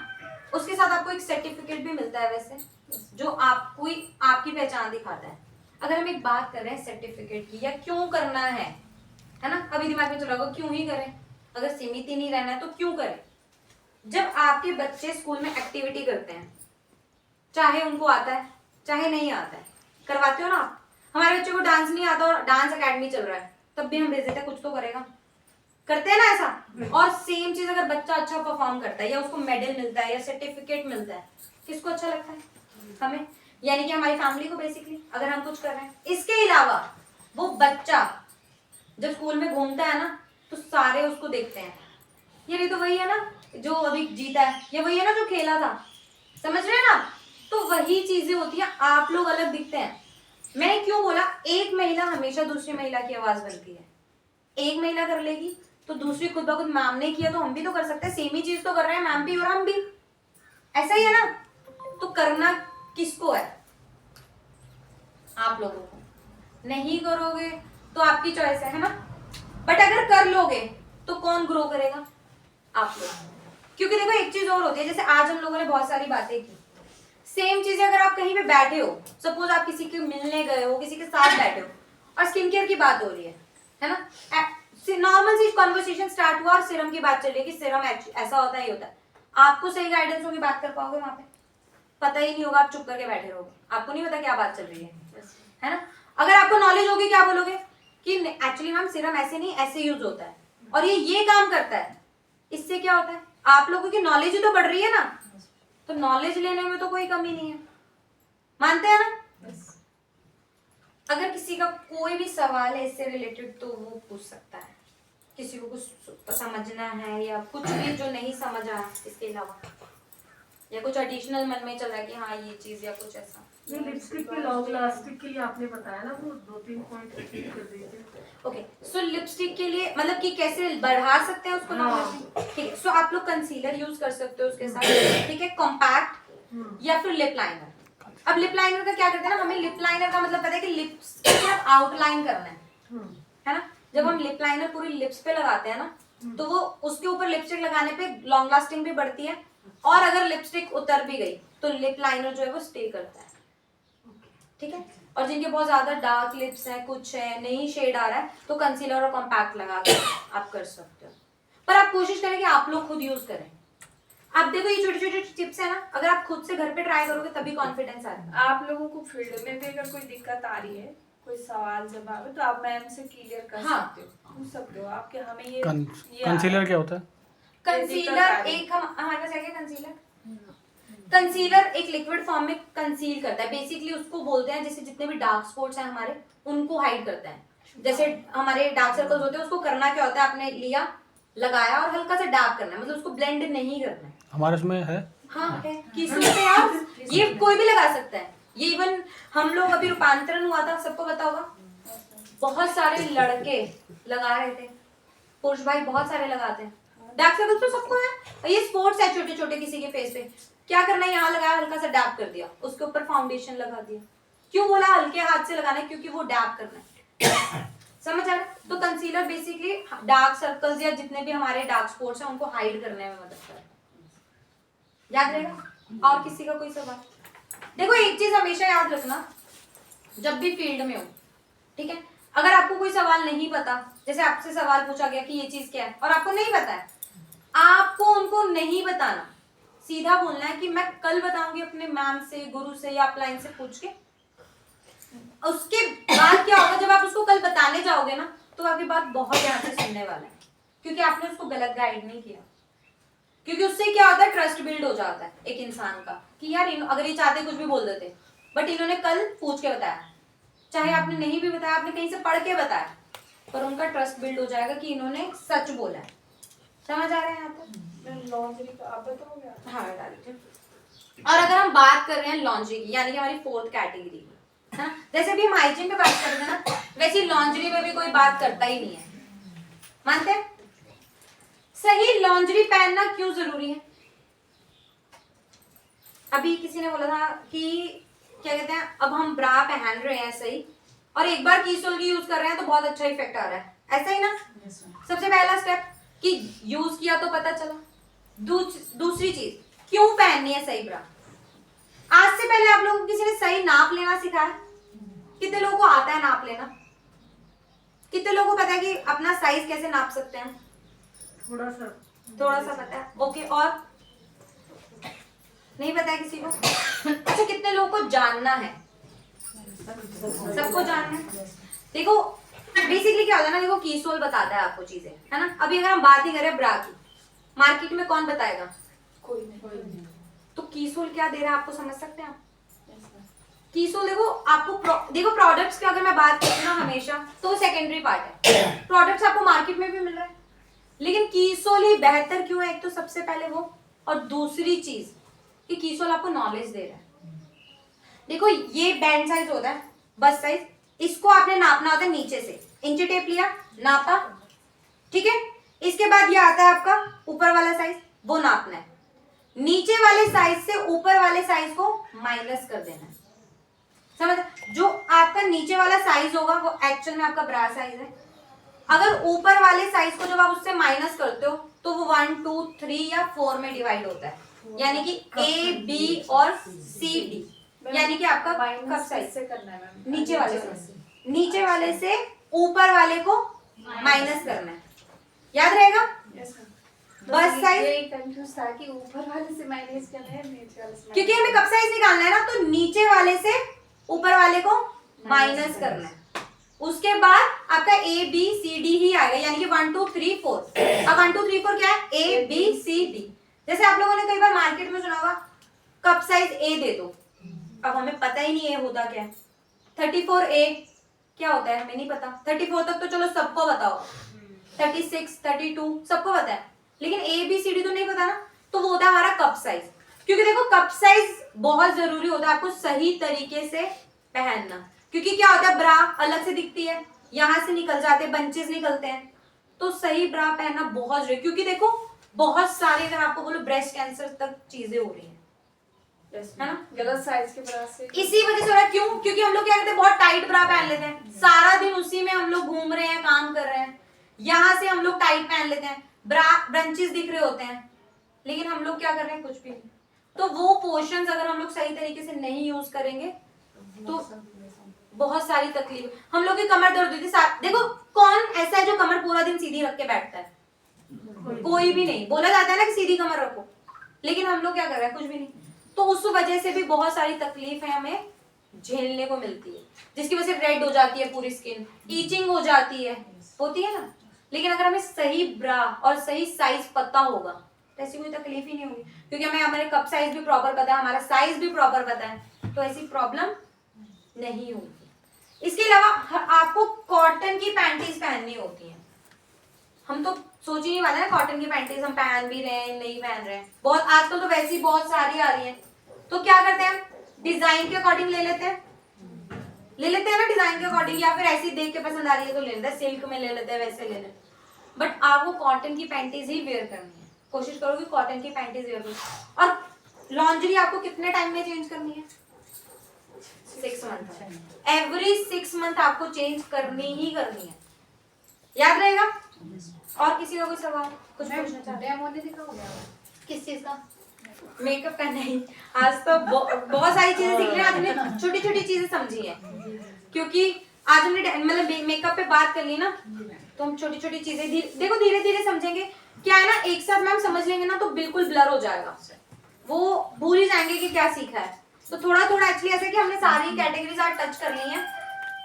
उसके साथ आपको एक सर्टिफिकेट भी मिलता है वैसे, जो आपको ही आपकी पहचान दिखाता है। अगर हम एक बात कर रहे हैं सर्टिफिकेट की या क्यों करना है ना, अभी दिमाग में चला होगा क्यों ही करें, अगर सीमित ही नहीं रहना है तो क्यों करें। जब आपके बच्चे स्कूल में एक्टिविटी करते हैं, चाहे उनको आता है चाहे नहीं आता है, करवाते हो ना आप। हमारे बच्चे को डांस नहीं आता और डांस एकेडमी चल रहा है, तब भी हम भेज देते हैं, कुछ तो करेगा, करते हैं ना ऐसा। और सेम चीज अगर बच्चा अच्छा परफॉर्म करता है या उसको मेडल मिलता है या सर्टिफिकेट मिलता है, किसको अच्छा लगता है? हमें, यानी कि हमारी फैमिली को बेसिकली, अगर हम कुछ कर रहे हैं। इसके अलावा वो बच्चा जब स्कूल में घूमता है ना, तो सारे उसको देखते हैं, ये तो वही है ना जो अभी जीता है, ये वही है ना जो खेला था, समझ रहे हैं ना। तो वही चीजें होती हैं, आप लोग अलग दिखते हैं। मैंने क्यों बोला, एक महिला हमेशा दूसरी महिला की आवाज बनती है। एक महिला कर लेगी तो दूसरी खुद ब खुद, मैम ने किया तो हम भी तो कर सकते हैं, सेम ही चीज तो कर रहे हैं मैम भी और हम भी, ऐसा ही है ना। तो करना किसको है? आप लोगों को। नहीं करोगे तो आपकी चॉइस है ना, बट अगर कर लोगे तो कौन ग्रो करेगा? आप लोग। क्योंकि देखो एक चीज और होती है, जैसे आज हम लोगों ने बहुत सारी बातें की, सेम चीजें अगर आप कहीं पे बैठे हो, सपोज आप किसी के मिलने गए हो, किसी के साथ बैठे हो और स्किन केयर की बात हो रही है ना, नॉर्मल सी कॉन्वर्सेशन स्टार्ट हुआ और सीरम की बात चल रही है कि सीरम ऐसा होता है, ये होता है, आपको सही गाइडेंस होगी, बात कर पाओगे वहां पे? पता ही नहीं होगा, आप चुप करके बैठे रहोगे, आपको नहीं पता क्या बात चल रही है ना। अगर आपको नॉलेज होगी, क्या बोलोगे कि एक्चुअली मैम सीरम ऐसे नहीं ऐसे यूज होता है और ये काम करता है। इससे क्या होता है, आप लोगों की नॉलेज ही तो बढ़ रही है ना, तो नॉलेज लेने में तो कोई कमी नहीं है, मानते हैं ना। अगर किसी का कोई भी सवाल है इससे रिलेटेड तो वो पूछ सकता है, किसी को कुछ समझना है या कुछ भी जो नहीं समझ आ, इसके अलावा या कुछ एडिशनल मन में चल रहा है कि हाँ ये चीज या कुछ ऐसा। ये लिपस्टिक के लॉन्ग लास्टिक के लिए आपने बताया ना, वो 2-3 पॉइंट रिपीट कर दीजिए। ओके, सो लिपस्टिक के लिए मतलब कि कैसे बढ़ा सकते हैं उसको, ठीक है। सो आप लोग कंसीलर यूज कर सकते हो उसके साथ, ठीक है, कॉम्पैक्ट या फिर लिप लाइनर। अब लिप लाइनर का क्या करते हैं ना, हमें लिप लाइनर का मतलब पता है कि लिप्स की तरफ आउटलाइन करना है ना। जब हम लिप लाइनर पूरी लिप्स पे लगाते हैं ना, तो वो उसके ऊपर लिपस्टिक लगाने पे लॉन्ग लास्टिंग भी बढ़ती है, और अगर लिपस्टिक उतर भी गई तो लिप लाइनर जो है वो स्टे करता है, ठीक है। और जिनके बहुत ज्यादा डार्क लिप्स हैं, कुछ है नहीं शेड आ रहा है, तो कंसीलर और कॉम्पैक्ट लगा के आप कर सकते हो, पर आप कोशिश करें कि आप लोग खुद यूज करें। आप देखो ये छोटे छोटे टिप्स है ना, अगर आप खुद से घर पे ट्राई करोगे तभी कॉन्फिडेंस आएगा। आप लोगों को फील्ड में भी अगर कोई दिक्कत आ रही है, कोई सवाल जवाब है, तो आप मैम से क्लियर कर सकते हो, पूछ सकते हो आप कि हमें ये कंसीलर क्या होता है? कंसीलर एक हमारे पास है क्या कंसीलर? कंसीलर एक लिक्विड फॉर्म में कंसील करता है, बेसिकली उसको बोलते हैं, जैसे जितने भी डार्क स्पॉट्स हैं हमारे उनको हाइड करता है। जैसे हमारे डार्क सर्कल्स होते हैं, उसको करना क्या होता है, आपने लिया लगाया और हल्का सा डार्क करना है, मतलब उसको ब्लेंड नहीं करना है। हमारे उसमें है, हाँ है, किसी पे यार ये कोई भी लगा सकता है, ये इवन हम लोग अभी रूपांतरण हुआ था, सबको पता होगा, बहुत सारे लड़के लगा रहे थे, पुरुष भाई बहुत सारे लगाते हैं, डार्क सर्कल तो सबको है, और ये स्पॉट्स है छोटे छोटे किसी के फेस पे, क्या करना है, यहाँ लगाया हल्का सा डैप कर दिया, उसके ऊपर फाउंडेशन लगा दिया। क्यों बोला हल्के हाथ से लगाना है, क्योंकि वो डैप करना है, समझ आ रहा है। तो कंसीलर बेसिकली डार्क सर्कल्स या जितने भी हमारे डार्क स्पॉट्स हैं उनको हाइड करने में मदद करता है, याद रहेगा। और किसी का कोई सवाल? देखो एक चीज हमेशा याद रखना, जब भी फील्ड में हो, ठीक है, अगर आपको कोई सवाल नहीं पता, जैसे आपसे सवाल पूछा गया कि ये चीज क्या है और आपको नहीं पता है, आपको उनको नहीं बताना, सीधा बोलना है कि मैं कल बताऊंगी अपने मैम से, गुरु से या अपलाइन से पूछ के। उसके बाद क्या होगा, जब आप उसको कल बताने जाओगे ना, तो आपकी बात बहुत ध्यान से सुनने वाला है, क्योंकि आपने उसको गलत गाइड नहीं किया। क्योंकि उससे क्या होता है, ट्रस्ट बिल्ड हो जाता है एक इंसान का कि यार अगर ये चाहते कुछ भी बोल देते, बट इन्होंने कल पूछ के बताया, चाहे आपने नहीं भी बताया, आपने कहीं से पढ़ के बताया, पर उनका ट्रस्ट बिल्ड हो जाएगा कि इन्होंने सच बोला है। समझ आ रहा है यहाँ तक? लॉन्जरी का आप बताओगे? हाँ बता दीजिए। और अगर हम बात कर रहे हैं लॉन्ड्री की, यानी कि हमारी 4th कैटेगरी की, है ना, जैसे भी हम हाइजीन पे बात कर रहे हैं ना, वैसे लॉन्ड्री पे भी कोई बात करता ही नहीं है, मानते हैं? सही लॉन्ड्री पहनना क्यों जरूरी है? अभी किसी ने बोला था कि क्या कहते हैं, अब हम ब्रा पहन रहे हैं सही, और एक बार कीसोल की यूज कर रहे हैं तो बहुत अच्छा इफेक्ट आ रहा है, ऐसा ही ना? सबसे पहला स्टेप कि यूज किया तो पता चला। दूसरी चीज, क्यों पहननी है सही ब्रा? आज से पहले आप लोगों को किसी ने सही नाप लेना सिखाया? कितने लोगों को आता है नाप लेना? कितने लोगों को पता है कि अपना साइज कैसे नाप सकते हैं? थोड़ा सा पता है। ओके, और नहीं पता है किसी को? अच्छा, कितने लोगों को जानना है? सबको जानना है। देखो बेसिकली क्या होता है ना, देखो कीसोल बताता है आपको चीजें, है ना। अभी अगर हम बात ही करें ब्रा की, मार्केट में कौन बताएगा? कोई नहीं। तो कीसोल क्या दे रहा है आपको समझ सकते हैं आप? कीसोल देखो आपको देखो प्रोडक्ट्स की अगर मैं बात करूँ ना हमेशा, तो सेकेंडरी पार्ट है। प्रोडक्ट्स आपको मार्केट में भी मिल रहा है, लेकिन कीसोल ही बेहतर क्यों है? एक तो सबसे पहले वो, और दूसरी चीज कि कीसोल आपको नॉलेज दे रहा है। देखो ये बैंड साइज होता है, बस साइज, इसको आपने नापना होता है नीचे से, इंची टेप लिया, नापा, ठीक है। इसके बाद ये आता है आपका ऊपर वाला साइज, वो नापना है। नीचे वाले साइज से ऊपर वाले साइज को माइनस कर देना है, समझ? जो आपका नीचे वाला साइज होगा वो एक्चुअल में आपका ब्रा साइज है। अगर ऊपर वाले साइज को जब आप उससे माइनस करते हो तो वो 1, 2, 3 या 4 में डिवाइड होता है, यानी कि A, B और C, D, यानी कि आपका कप साइज से करना है मैम। नीचे वाले से ऊपर वाले को माइनस करना है, याद रहेगा? बस साइज, ये कंफ्यूज था कि ऊपर वाले से माइनस करना है, नीचे वाले से क्योंकि हमें कप साइज निकालना है ना, तो नीचे वाले से ऊपर वाले को माइनस करना है। उसके बाद आपका A, B, C, D ही आएगा, यानी कि 1, 2, 3, 4। अब 1, 2, 3, 4 क्या है? A, B, C, D। जैसे आप लोगों ने कई बार मार्केट में सुना होगा कप साइज A दे दो, अब हमें पता ही नहीं है होता क्या है। 34A क्या होता है हमें नहीं पता। 34 तक तो चलो सबको बताओ, 36, 32 सबको पता है, लेकिन A, B, C, D तो नहीं पता ना, तो वो होता है हमारा कप साइज। क्योंकि देखो कप साइज बहुत जरूरी होता है आपको सही तरीके से पहनना, क्योंकि क्या होता है ब्रा अलग से दिखती है, यहाँ से निकल जाते हैं, बंचेस निकलते हैं, तो सही ब्रा पहनना बहुत जरूरी। क्योंकि देखो बहुत सारे, अगर आपको बोलो ब्रेस्ट कैंसर तक चीजें हो रही है ना, गलत साइज के ब्रा से। इसी वजह से हो रहा है। क्यों? क्योंकि हम लोग क्या करते हैं, बहुत टाइट ब्रा पहन लेते हैं, सारा दिन उसी में हम लोग घूम रहे हैं, काम कर रहे हैं, यहाँ से हम लोग टाइट पहन लेते हैं, ब्रा ब्रंचेस दिख रहे होते हैं, लेकिन हम लोग क्या कर रहे हैं, कुछ भी नहीं। तो वो पोर्शंस अगर हम लोग सही तरीके से नहीं यूज करेंगे तो बहुत सारी तकलीफ। हम लोग की कमर दर्द होती है, देखो कौन ऐसा है जो कमर पूरा दिन सीधी रख के बैठता है? कोई भी नहीं। बोला जाता है ना कि सीधी कमर रखो, लेकिन हम लोग क्या कर रहे हैं, कुछ भी नहीं। तो उस वजह से भी बहुत सारी तकलीफ है हमें झेलने को मिलती है, जिसकी वजह से रेड हो जाती है पूरी स्किन, ईचिंग हो जाती है, होती है ना। लेकिन अगर हमें सही ब्रा और सही साइज पता होगा तो ऐसी कोई तकलीफ ही नहीं होगी, क्योंकि हमें हमारे कप साइज भी प्रॉपर पता है, हमारा साइज भी प्रॉपर पता है, तो ऐसी प्रॉब्लम नहीं होगी। इसके अलावा आपको कॉटन की पैंटीज पहननी होती है। हम तो सोच ही नहीं पाते ना कॉटन की पैंटीज हम पहन भी रहे हैं नहीं पहन रहे हैं। बहुत आजकल तो वैसी बहुत सारी आ रही है, तो क्या करते हैं, डिजाइन के अकॉर्डिंग ले लेते हैं ना, डिजाइन के अकॉर्डिंग, या फिर ऐसी देख के पसंद आ रही है तो ले लेते हैं, सिल्क में ले लेते हैं, वैसे ले लेते हैं। बट आपको कॉटन की पैंटीज ही वेयर करनी है, कोशिश करो कि कॉटन की पैंटीज वेयर करो। और लॉन्ड्री आपको कितने टाइम में चेंज करनी है? 6 मंथ। एवरी 6 मंथ आपको चेंज करनी ही करनी है, याद रहेगा। और किसी का कोई सवाल, कुछ पूछना चाहते हैं? डेमो नहीं दिखाओगे? किस चीज का? मेकअप का नहीं, आज तो बहुत सारी चीजें सीख रहे हैं, आज हमने छोटी छोटी चीजें समझी है, क्योंकि आज हमने मतलब मेकअप पे बात कर ली ना, तो हम छोटी छोटी चीजें देखो धीरे धीरे समझेंगे। क्या है ना, एक साथ मैम समझ लेंगे ना तो बिल्कुल ब्लर हो जाएगा, वो भूल ही जाएंगे कि क्या सीखा है। तो थोड़ा थोड़ा एक्चुअली ऐसा कि हमने सारी कैटेगरीज आज टच कर ली हैं।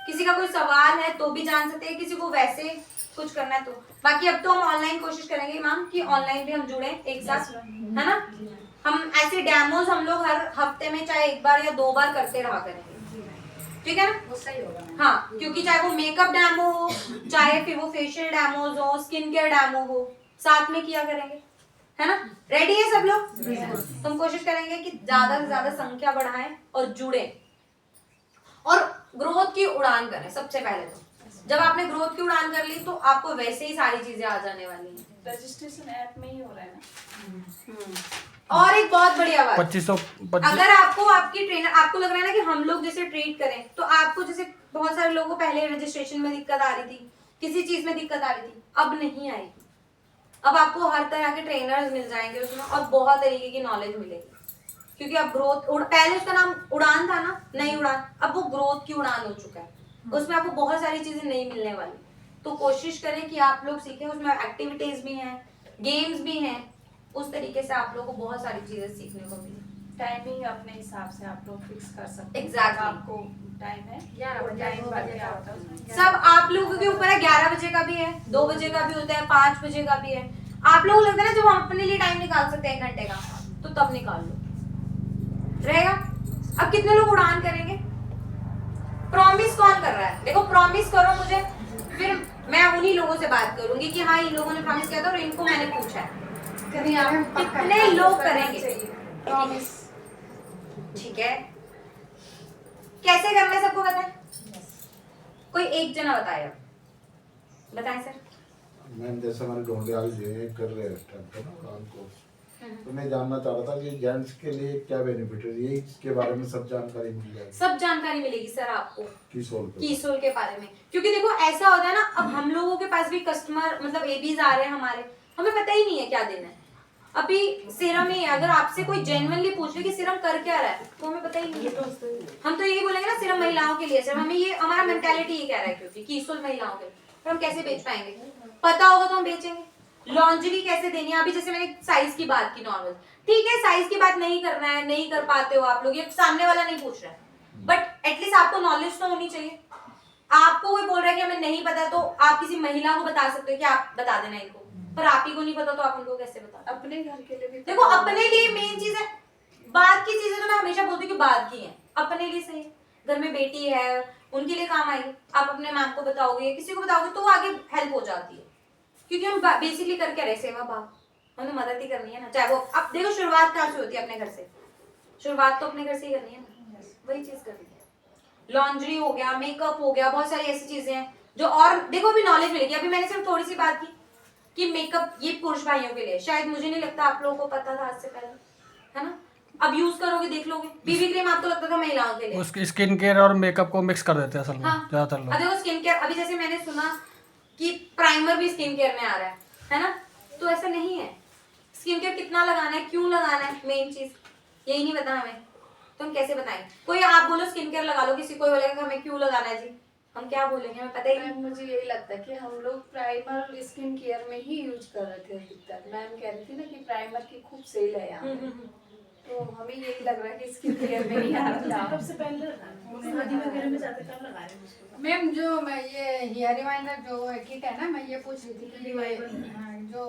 किसी का कोई सवाल है तो भी जान सकते हैं, किसी को वैसे कुछ करना है तो। बाकी अब तो हम ऑनलाइन कोशिश करेंगे मैम कि ऑनलाइन भी हम जुड़े एक साथ, है ना। हम ऐसे डेमोज हम लोग हर हफ्ते में चाहे 1 बार या 2 बार करते रहा करेंगे, ठीक है ना। वो सही होगा। हाँ, क्योंकि चाहे वो मेकअप डेमो हो, चाहे फिर वो फेशियल डेमोज हो, स्किन केयर डेमो हो, साथ में किया करेंगे, है ना। रेडी है सब लोग? तो हम कोशिश करेंगे कि ज्यादा से ज्यादा संख्या बढ़ाएं और जुड़े और ग्रोथ की उड़ान करें। सबसे पहले तो जब आपने ग्रोथ की उड़ान कर ली तो आपको वैसे ही सारी चीजें आ जाने वाली हैं। रजिस्ट्रेशन ऐप में ही हो रहा है ना। और एक बहुत बढ़िया बात, 2500 अगर आपको आपकी ट्रेनर, आपको लग रहा है ना कि हम लोग जैसे ट्रीट करें, तो आपको जैसे बहुत सारे लोगों को पहले रजिस्ट्रेशन में दिक्कत आ रही थी, किसी चीज में दिक्कत आ रही थी, अब नहीं आएगी। अब आपको हर तरह के ट्रेनर्स मिल जाएंगे उसमें और बहुत तरीके की नॉलेज मिलेगी, क्योंकि अब ग्रोथ पहले उसका नाम उड़ान था ना, नई उड़ान, अब वो ग्रोथ की उड़ान हो चुका है, उसमें आपको बहुत सारी चीजें नहीं मिलने वाली। तो कोशिश करें कि आप लोग सीखें, उसमें एक्टिविटीज भी हैं, गेम्स भी हैं, उस तरीके से आप लोगों को बहुत सारी चीजें सीखने को मिली। टाइमिंग अपने हिसाब से आप लोग फिक्स कर सकते हैं। Exactly. आपको टाइम है 11 बजे, टाइम 2 भर बजे के का आप होता है। सब आप लोगों के ऊपर है। 11 बजे का भी है, 2 बजे का भी होता है, 5 बजे का भी है। आप लोगों को लगता है ना जब हम अपने लिए टाइम निकाल सकते हैं 1 घंटे का, तो तब निकाल लो, रहेगा। अब कितने लोग उड़ान करेंगे? प्रॉमिस कौन कर रहा है? देखो प्रॉमिस करो मुझे, फिर मैं उन्हीं लोगों से बात करूंगी कि हाँ इन लोगों ने प्रॉमिस किया था और इनको मैंने पूछा है। कितने लोग करेंगे? प्रॉमिस। ठीक है, कैसे करना है सबको पता है? कोई एक जना बताएगा, बताएं सर। मैम जैसे हमारे ढोंडे वाले ये कर रहे हैं इस टाइम पे ना काम को, तो मैं जानना चाह रहा था कि जेंट्स के लिए क्या बेनिफिट है, ये इसके बारे में सब जानकारी मिल जाएगी? सब जानकारी मिलेगी सर आपको कीसोल पे। कीसोल के बारे में, क्योंकि देखो ऐसा होता है ना, अब हम लोगों के पास भी कस्टमर मतलब एबीज आ रहे हैं हमारे, हमें पता ही नहीं है क्या देना है। अभी सीरम ही है, अगर आपसे कोई जेन्युइनली पूछ ले कि सीरम कर क्या रहा है, तो हमें पता ही नहीं है। हम तो यही बोलेंगे ना सीरम महिलाओं के लिए सर, हमें ये हमारा मेंटालिटी ये कह रहा है, क्योंकि कीसोल महिलाओं के लिए, पर हम कैसे बेच पाएंगे? पता होगा तो हम बेचेंगे। लॉन्जरी कैसे देनी है? अभी जैसे मैंने साइज की बात की नॉर्मल, ठीक है साइज की बात नहीं करना है, नहीं कर पाते हो आप लोग, ये सामने वाला नहीं पूछ रहा है, बट एटलीस्ट आपको नॉलेज तो होनी चाहिए। आपको कोई बोल रहा है कि हमें नहीं पता, तो आप किसी महिला को बता सकते हो कि आप बता देना इनको, पर आप ही को नहीं पता तो आप उनको कैसे बता? अपने घर के लिए भी देखो अपने लिए मेन चीज है, बाद की चीजें तो मैं हमेशा बोलती हूँ कि बाद की है, अपने लिए सही है। घर में बेटी है, उनके लिए काम आएगी, आप अपने मैम को बताओगे, किसी को बताओगे तो वो आगे हेल्प हो जाती है, क्योंकि हम बेसिकली करके रहे सेवा भाव, हमें मदद ही करनी है ना। चाहे वो अब देखो शुरुआत कहाँ से होती है? अपने घर से, शुरुआत तो अपने घर से ही करनी है ना, वही चीज करनी है। लॉन्ड्री हो गया, मेकअप हो गया, बहुत सारी ऐसी चीजें हैं जो, और देखो अभी नॉलेज मिलेगी। अभी मैंने सिर्फ थोड़ी सी बात की कि मेकअप ये पुरुष भाइयों के लिए, शायद मुझे नहीं लगता आप लोगों को पता था आज से पहले, है ना? अब यूज करोगे देख लोगे। बीबी क्रीम आपको लगता था महिलाओं के लिए, उसकी स्किन केयर और मेकअप को मिक्स कर देते हैं असल में हाँ। ज्यादातर अब लोग। देखो स्किन केयर, अभी जैसे मैंने सुना कि प्राइमर भी स्किन केयर में आ रहा है ना? तो ऐसा नहीं है। स्किन केयर कितना लगाना है, क्यों लगाना है, मेन चीज यही नहीं पता हमें, तो हम कैसे बताएंगे? कोई आप बोलो स्किन केयर लगा लो, किसी को बोलेगा हमें क्यों लगाना है जी, हम क्या बोलेंगे, हमें पता ही नहीं। मैम मुझे यही लगता है कि हम लोग प्राइमर स्किन केयर में ही यूज कर रहे थे अधिकतर। मैम कह रही थी ना कि प्राइमर की खूब सेल है यहाँ पे। तो हमें यही लग रहा है कि स्किन केयर में ही आ रहा कब से पहले शादी वगैरह में जाते कब लगा रहे हैं उसको? मैम जो मैं ये हेयर रिमाइंडर जो किट है ना, मैं ये पूछ रही थी कि जो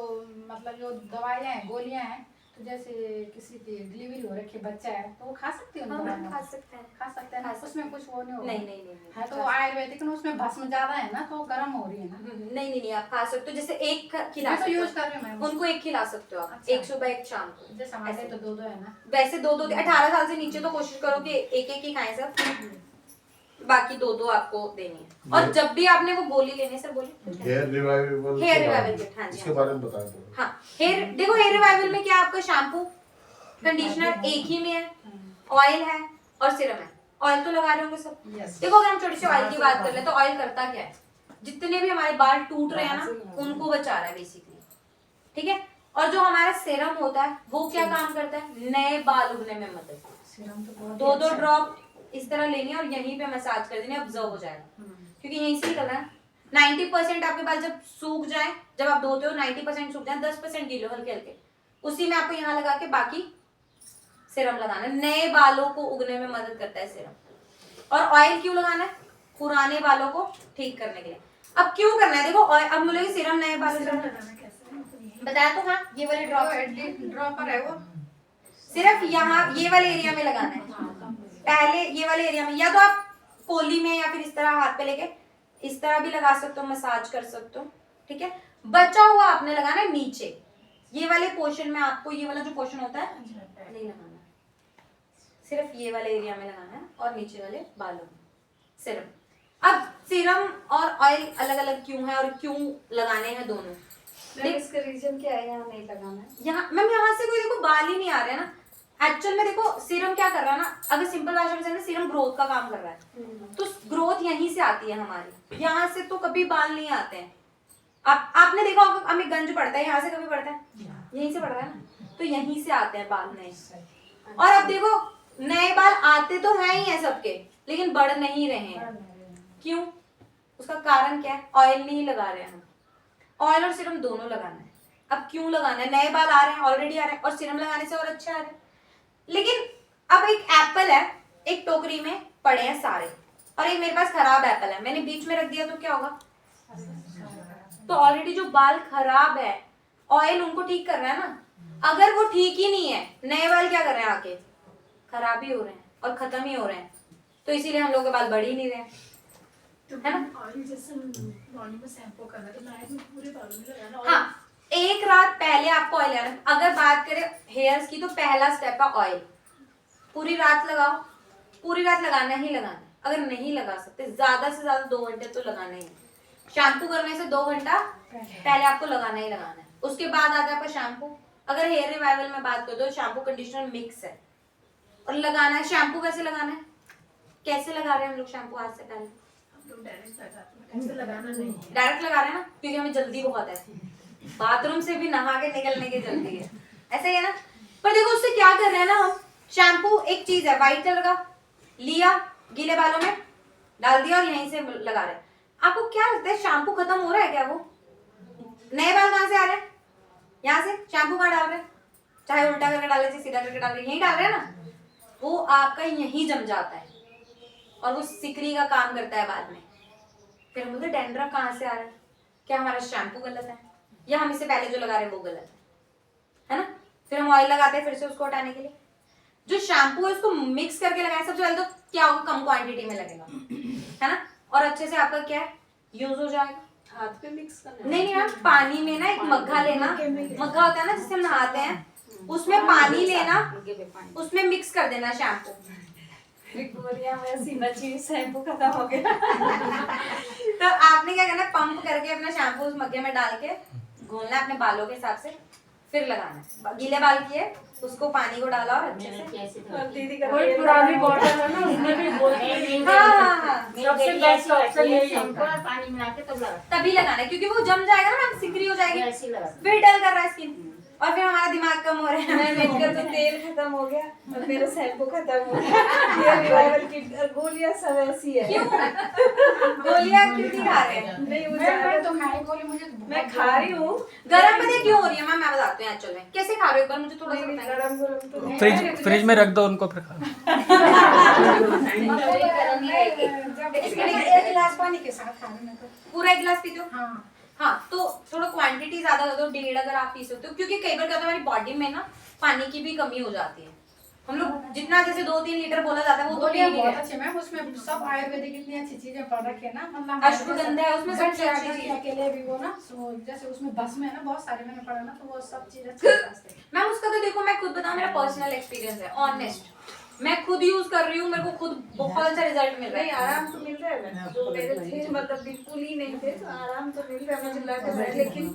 मतलब जो दवाइयाँ हैं, गोलियाँ हैं, तो जैसे किसी की डिलीवरी हो रखी है, बच्चा है, तो वो खा सकते हैं? हम खा सकते हैं, खा सकते हैं ना, उसमें कुछ वो नहीं होगा? नहीं नहीं नहीं है तो आयुर्वेदिक में उसमें भस्म ज्यादा है ना, तो गर्म हो रही है ना। नहीं नहीं नहीं, आप खा सकते हो। जैसे एक खिला मैं तो सकते यूज हो, कर रही हूँ मैम। उनको एक खिला सकते हो आप, अच्छा। एक सुबह एक शाम को। जैसे हमारे ऐसे। तो 2-2 है ना। वैसे 2-2 18 साल से नीचे तो कोशिश करो कि एक एक ही खाएं सब, बाकी 2-2 आपको देनी है। और जब भी आपने वो गोली लेनी है, सर बोलिए। Hair revival hair revival kit, हाँ जी, इसके हाँ। बारे में बताएं थोड़ा। हाँ, हेयर देखो, हेयर रिवाइवल में क्या आपका शैम्पू कंडीशनर एक ही में है, ऑयल है और सिरम है। ऑयल तो लगा रहे होंगे सब। देखो अगर हम छोटे से ऑयल की बात कर ले तो ऑयल करता क्या है? जितने भी हमारे बाल टूट रहे हैं ना, उनको बचा रहा है बेसिकली, ठीक है। और जो हमारा सीरम होता है वो क्या काम करता है? नए बाल उगने में मदद। 2-2 ड्रॉप इस तरह लेनी है और यहीं पे मसाज कर देनी है, ऑब्जर्व हो जाएगा, क्योंकि यहीं से निकल रहा है। 90% आपके बाल जब सूख जाए, जब आप धोते हो 90% सूख जाए, 10% गीले हल्के हल्के, उसी में आपको यहाँ लगा के बाकी सीरम लगाना है। नए बालों को उगने में मदद करता है सीरम। और ऑयल क्यों लगाना है? पुराने बालों को ठीक करने के लिए। अब क्यों करना है? देखो अब बोलेंगे सीरम नए बालों सीरम से लगाना कैसे है? मतलब ये बताया तो, हाँ ये वाले ड्रॉपर है वो, सिर्फ यहाँ ये वाले एरिया में लगाना है। पहले ये वाले एरिया में, या तो आप कोली में या फिर इस तरह हाथ पे लेके इस तरह भी लगा सकते हो, मसाज कर सकते हो, ठीक है। बचा हुआ आपने लगाना है नीचे, ये वाले पोर्शन में। आपको ये वाला जो पोर्शन होता है नहीं लगाना, सिर्फ ये वाले एरिया में लगाना है और नीचे वाले बालों में सीरम। अब सीरम और ऑयल अलग अलग क्यों है और क्यों लगाने हैं दोनों? इसका रीजन क्या है यहाँ नहीं लगाना है? यहाँ मैम यहाँ से कोई देखो बाल ही नहीं आ रहे हैं ना। एक्चुअल में देखो सीरम क्या कर रहा है ना, अगर सिंपल भाषा में समझे, सीरम ग्रोथ का काम कर रहा है। तो ग्रोथ यहीं से आती है हमारी, यहाँ से तो कभी बाल नहीं आते हैं। आपने देखा होगा हमें गंज पड़ता है, यहाँ से कभी पड़ता है? यहीं से पड़ता है ना, तो यहीं से आते हैं बाल नए। और अब देखो नए बाल आते तो हैं ही हैं सबके, लेकिन बढ़ नहीं रहे हैं। क्यों? उसका कारण क्या है? ऑयल नहीं लगा रहे हैं हम। ऑयल और सीरम दोनों लगाना है। अब क्यों लगाना है? नए बाल आ रहे हैं, ऑलरेडी आ रहे हैं, और सीरम लगाने से और अच्छे आ रहे हैं। लेकिन अब एक एप्पल है, एक टोकरी में पड़े हैं सारे, और एक मेरे पास खराब एप्पल है, मैंने बीच में रख दिया तो क्या होगा? तो ऑलरेडी जो बाल खराब है, ऑयल उनको ठीक कर रहा है ना। अगर वो ठीक ही नहीं है, नए बाल क्या कर रहे हैं? आके खराब ही हो रहे हैं और खत्म ही हो रहे हैं। तो इसीलिए हम लोग के बाल बढ़ ही नहीं रहे हैं, है ना। ऑयल जैसे मॉर्निंग में शैम्पू करना तो नाइट में पूरे बालों में लगाना। हाँ, एक रात पहले आपको ऑयल लगाना। अगर बात करें हेयर्स की तो पहला स्टेप है ऑयल। पूरी रात लगाओ, पूरी रात लगाना ही लगाना। अगर नहीं लगा सकते, ज्यादा से ज्यादा 2 घंटे तो लगाना ही है। शैम्पू करने से 2 घंटा पहले आपको लगाना ही लगाना है। उसके बाद आता है आपका शैम्पू। अगर हेयर रिवाइवल में बात करो तो शैम्पू कंडीशनर मिक्स है, और लगाना है। शैम्पू कैसे लगाना है? कैसे लगा रहे हैं हम लोग शैम्पू आज से पहले? डायरेक्ट लगाते हैं, ऐसे लगाना नहीं। डायरेक्ट लगा रहे हैं ना, क्योंकि हमें जल्दी बहुत है। बाथरूम से भी नहा के निकलने की जल्दी है, ऐसे ही है ना। पर देखो उससे क्या कर रहे हैं ना हम, शैम्पू एक चीज है, व्हाइट कलर का लिया, गीले बालों में डाल दिया और यहीं से लगा रहे हैं। आपको क्या लगता है शैम्पू खत्म हो रहा है क्या? वो नए बाल कहाँ से आ रहे हैं? यहाँ से। शैम्पू कहाँ डाल रहे हैं? चाहे उल्टा करके डाले, चाहे सीधा करके डाल रहे हैं, यहीं डाल रहे हैं ना। वो आपका यहीं जम जाता है और वो सिकरी का काम करता है बाद में। फिर हम बोलते डैंड्रफ कहाँ से आ रहा है? क्या हमारा शैम्पू गलत है, या हम इससे पहले जो लगा रहे हैं वो गलत है ना। फिर हम ऑयल लगाते हैं फिर से उसको हटाने के लिए। जो शैम्पू है उसको मिक्स करके लगाए, सबसे पहले तो क्या होगा, कम क्वांटिटी में लगेगा, है ना, और अच्छे से आपका क्या है, यूज हो जाएगा। हाथ पे मिक्स करना। नहीं मैम, पानी में ना एक मग्घा लेना, मग्घा होता है ना जिससे हम नहाते हैं, उसमें पानी लेना, उसमें मिक्स कर देना शैम्पू। विक्टोरिया में सीना चाहिए, शैम्पू खत्म हो गया। तो आपने क्या करना है, पंप करके अपना शैम्पू उस मग्गे में डाल के घोलना है अपने बालों के हिसाब से, फिर लगाना है। गीले बाल किए, उसको पानी को डाला और अच्छे से। और दीदी का कोई पुरानी बॉटल है ना, उसमें भी बोलते हाँ, सबसे बेस्ट ऑप्शन यही है। पानी मिला के तब लगा तभी लगाना है, क्योंकि वो जम जाएगा ना मैम, सिकरी हो जाएगी, ऐसे ही लगा फिर डल कर रहा है स्किन, और फिर हमारा दिमाग कम हो रहा है। मैं मेरा तो तेल खत्म हो गया और मेरा शैम्पू खत्म हो गया। ये रिवाइवल की गोलियां सब ऐसी है। क्यों गोलियां क्यों नहीं खा रहे हैं? नहीं वो मैं तो खाई गोली, मुझे तो बहुत मैं खा रही हूँ। गरम पता क्यों हो रही है मैम, मैं बताती हूँ एक्चुअल में कैसे खा रहे हो, एक बार मुझे थोड़ा सा बताएं। गरम गरम तो नहीं। फ्रिज में रख दो उनको फिर खाना। जब एक गिलास पानी के साथ खा रही हूँ तो। पूरा 1 गिलास पीते हो? हाँ, हाँ, तो थोड़ा क्वांटिटी ज्यादा दे दो, 1.5 अगर आप पी सकते हो, क्योंकि कई बार क्या होता है हमारी बॉडी में ना पानी की भी कमी हो जाती है। हम लोग जितना जैसे 2-3 लीटर बोला जाता है वो तो पी गोलियां नहीं बहुत रहे। अच्छी मैम, उसमें सब आयुर्वेदिक इतनी अच्छी चीजें पड़ रखी है ना, मतलब अश्वगंधा है उसमें सबसे अच्छी चीज। अकेले भी वो ना, जैसे उसमें भस्म है ना, बहुत सारे मैंने पढ़ा ना, तो वो सब चीज अच्छी है। मैम उसका तो देखो, मैं खुद बताऊं, मेरा पर्सनल एक्सपीरियंस है, ऑनेस्ट, मैं खुद यूज कर रही हूँ, मेरे को खुद बहुत अच्छा रिजल्ट मिल रहा नहीं है। आराम तो मिल रहा है ना, जो मेरे थे मतलब बिल्कुल ही नहीं थे, तो आराम तो मिल रहा है मुझे लग रहा है। लेकिन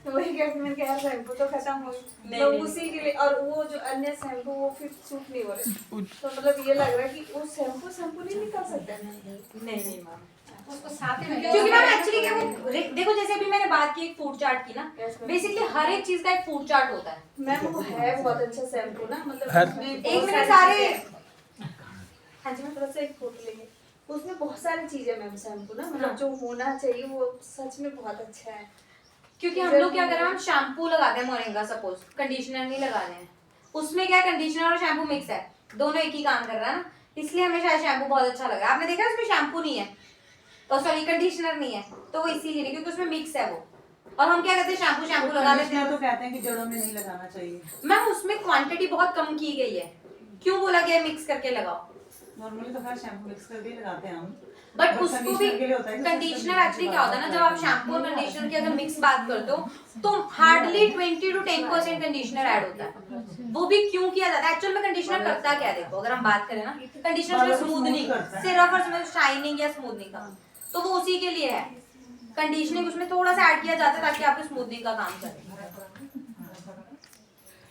वही कहते मैंने कहा शैम्पू तो खत्म हो गई, तो उसी के लिए, और वो जो अन्य शैम्पू वो फिर सूट नहीं हो रहे, तो मतलब ये लग रहा है कि वो शैम्पू नहीं निकल सकता। नहीं मैम, उसको साथ में क्योंकि मैम एक्चुअली क्या वो देखो, जैसे अभी मैंने बात की एक फूड चार्ट की ना, बेसिकली हर एक चीज का एक फूड चार्ट होता है। मैम वो है बहुत अच्छा शैम्पू ना, मतलब हर- उसमें एक बहुत मिनट सारी सारे, चीजें- हाँ जी, मैं थोड़ा सा एक फोटो लेंगे, उसमें बहुत सारी चीजें मैम शैम्पू ना, मतलब जो होना चाहिए वो सच में बहुत अच्छा है। क्योंकि हम लोग क्या कर रहे हैं, हम शैम्पू लगाते हैं मोरिंगा, सपोज कंडीशनर नहीं लगा रहे हैं, उसमें क्या कंडीशनर और शैम्पू मिक्स है, दोनों एक ही काम कर रहा है ना, इसलिए हमें शायद शैम्पू बहुत अच्छा लगा। आपने देखा उसमें शैम्पू नहीं है, तो सॉरी कंडीशनर नहीं है, तो वो इसीलिए नहीं, क्योंकि उसमें मिक्स है वो। और हम क्या करते हैं, शैम्पू लगा लेते हैं। तो कहते हैं कि जड़ों में नहीं लगाना चाहिए। मैम उसमें क्वांटिटी बहुत कम की गई है, क्यों बोला गया मिक्स करके लगाओ, नॉर्मली तो खैर शैम्पू मिक्स करके ही लगाते हैं हम, बट उसको भी कंडीशनर के लिए होता है कि कंडीशनर एक्चुअली क्या होता है ना, जब आप शैम्पू और कंडीशनर की अगर मिक्स बात करते हो तो हार्डली 20 to 10% कंडीशनर ऐड होता है। वो भी क्यों किया जाता है, एक्चुअल में कंडीशनर करता क्या है, देखो अगर हम बात करें ना, कंडीशनर स्मूथनिंग, सिर्फ और सिर्फ शाइनिंग या स्मूथनिंग का, तो वो उसी के लिए है। कंडीशनिंग उसमें थोड़ा सा ऐड किया जाता है ताकि आपके स्मूथनिंग का काम करे।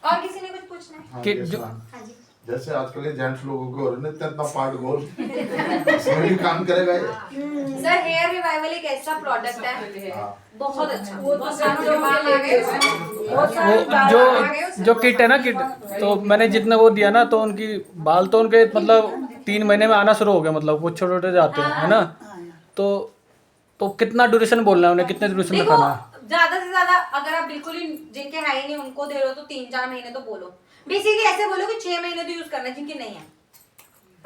और किसी ने कुछ पूछना है? हाँ, कि yes, जो- ma'am. हाँ जी। जैसे आजकल ये जेंट्स लोगों को हो रहे हैं इतना पार्ट गोल इसमें भी काम करेगा ये। सर हेयर रिवाइवल एक ऐसा प्रोडक्ट है हाँ। बहुत अच्छा। वो तो जो जो किट है ना किट, तो मैंने जितना वो दिया ना, तो उनकी बाल तो उनके मतलब 3 महीने में आना शुरू हो गया, मतलब वो छोटे छोटे जाते हैं, है ना। तो कितना ड्यूरेशन बोलना है उन्हें, कितने ड्यूरेशन में देखो खाना है? ज्यादा से ज्यादा अगर आप बिल्कुल ही जिनके है ही नहीं उनको दे रहे हो तो 3-4 महीने तो बोलो। बेसिकली ऐसे बोलो कि 6 महीने तो यूज करना है, जिनके नहीं है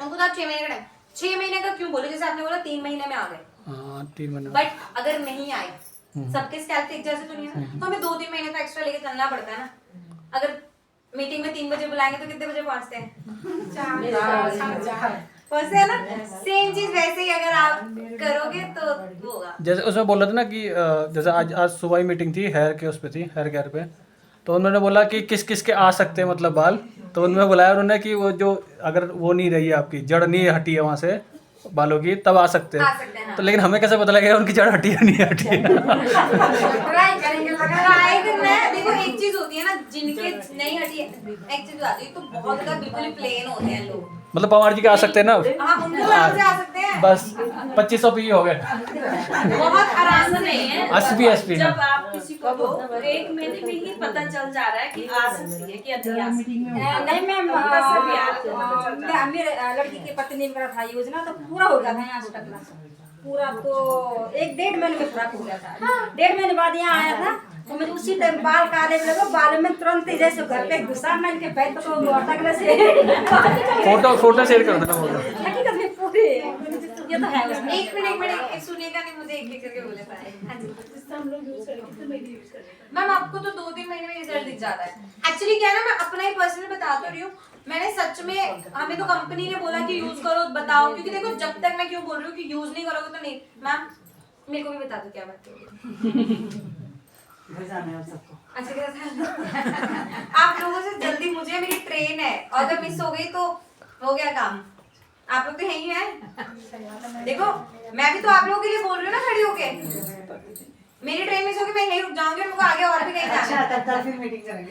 उनको तो आप 6 महीने का टाइम, 6 महीने का क्यों बोलो, जैसे आपने बोला 3 महीने में आ गए, हाँ 3 महीने। बट अगर नहीं आए, सबके स्कैल्प एक जैसे तो नहीं है, तो हमें 2-3 महीने तो एक्स्ट्रा लेके चलना पड़ता है ना। अगर मीटिंग में 3 बजे बुलाएंगे तो कितने बजे पहुंचते हैं? 4 पहुंचते हैं ना। सेम चीज वैसे ही अगर आप करोगे तो वो होगा। जैसे उसमें बोल रहे थे ना कि जैसे आज सुबह ही मीटिंग थी, हेयर के उस पे थी, हेयर केयर पे, तो उन्होंने बोला कि किस किस के आ सकते हैं मतलब बाल, तो उनमें बुलाया उन्होंने कि वो जो अगर वो नहीं रही है आपकी जड़ नहीं हटी है वहाँ से बालों की, तब आ सकते हैं। हाँ। तो लेकिन हमें कैसे पता लगेगा उनकी जड़ हटी है नहीं हटी है? ट्राई करेंगे, ट्राई करना है। देखो एक चीज होती है ना, जिनके नहीं हटी है, एक चीज आती है तो बहुत ज्यादा बिल्कुल प्लेन होते हैं लोग, मतलब पवार जी के आ सकते हैं ना? हाँ उनको आराम से आ सकते हैं। बस 2500 पी हो गए, बहुत आराम से नहीं है। 80 जब आप किसी को दो 1 महीने में ही पता चल जा रहा है कि आ सकती है कि नहीं आ सकती है। नहीं मैम, बस अभी आ रहा है तो पता चलता है। मेरे लड़की के पति ने मेरा था योजना, तो पूरा हो गया था यहाँ से टकला पूरा, तो 1-1.5 महीने में पूरा हो गया था। 1.5 महीने बाद यहाँ आया था, तो मुझे उसी टाइम बाल काले लगे, बाल में तुरंत ही जैसे घर पे घुसा, मैं इनके पैर तो अटकने से फोटो शेयर कर देना फोटो। हकीकत में पूरे ये तो है उसमें। एक मिनट सुनिएगा नहीं, मुझे एक करके बोले पाए। हाँ जी जिससे हम लोग यूज करें, कितने महीने यूज करें? मैम आपको तो 2-3 महीने में रिजल्ट दिख जाता है। एक्चुअली क्या है ना, मैं अपना ही पर्सनल बता तो रही हूँ, मैंने सच में, हमें तो कंपनी ने बोला कि यूज करो, बताओ, क्योंकि देखो जब तक मैं क्यों बोल रही हूँ कि यूज नहीं करोगे तो नहीं। मैम मेरे को भी बता दो क्या बात है। भेजाना है सबको। अच्छा क्या आप लोगों से जल्दी, मुझे मेरी ट्रेन है और अगर मिस हो गई तो हो गया काम। आप लोग तो यही हैं। देखो मैं भी तो आप लोगों के लिए बोल रही हूँ ना खड़ी होके। मेरी ट्रेन मिस होगी, मैं यही रुक जाऊंगी, उनको आगे और भी कहीं जाना है। तब तक फिर मीटिंग करेंगे।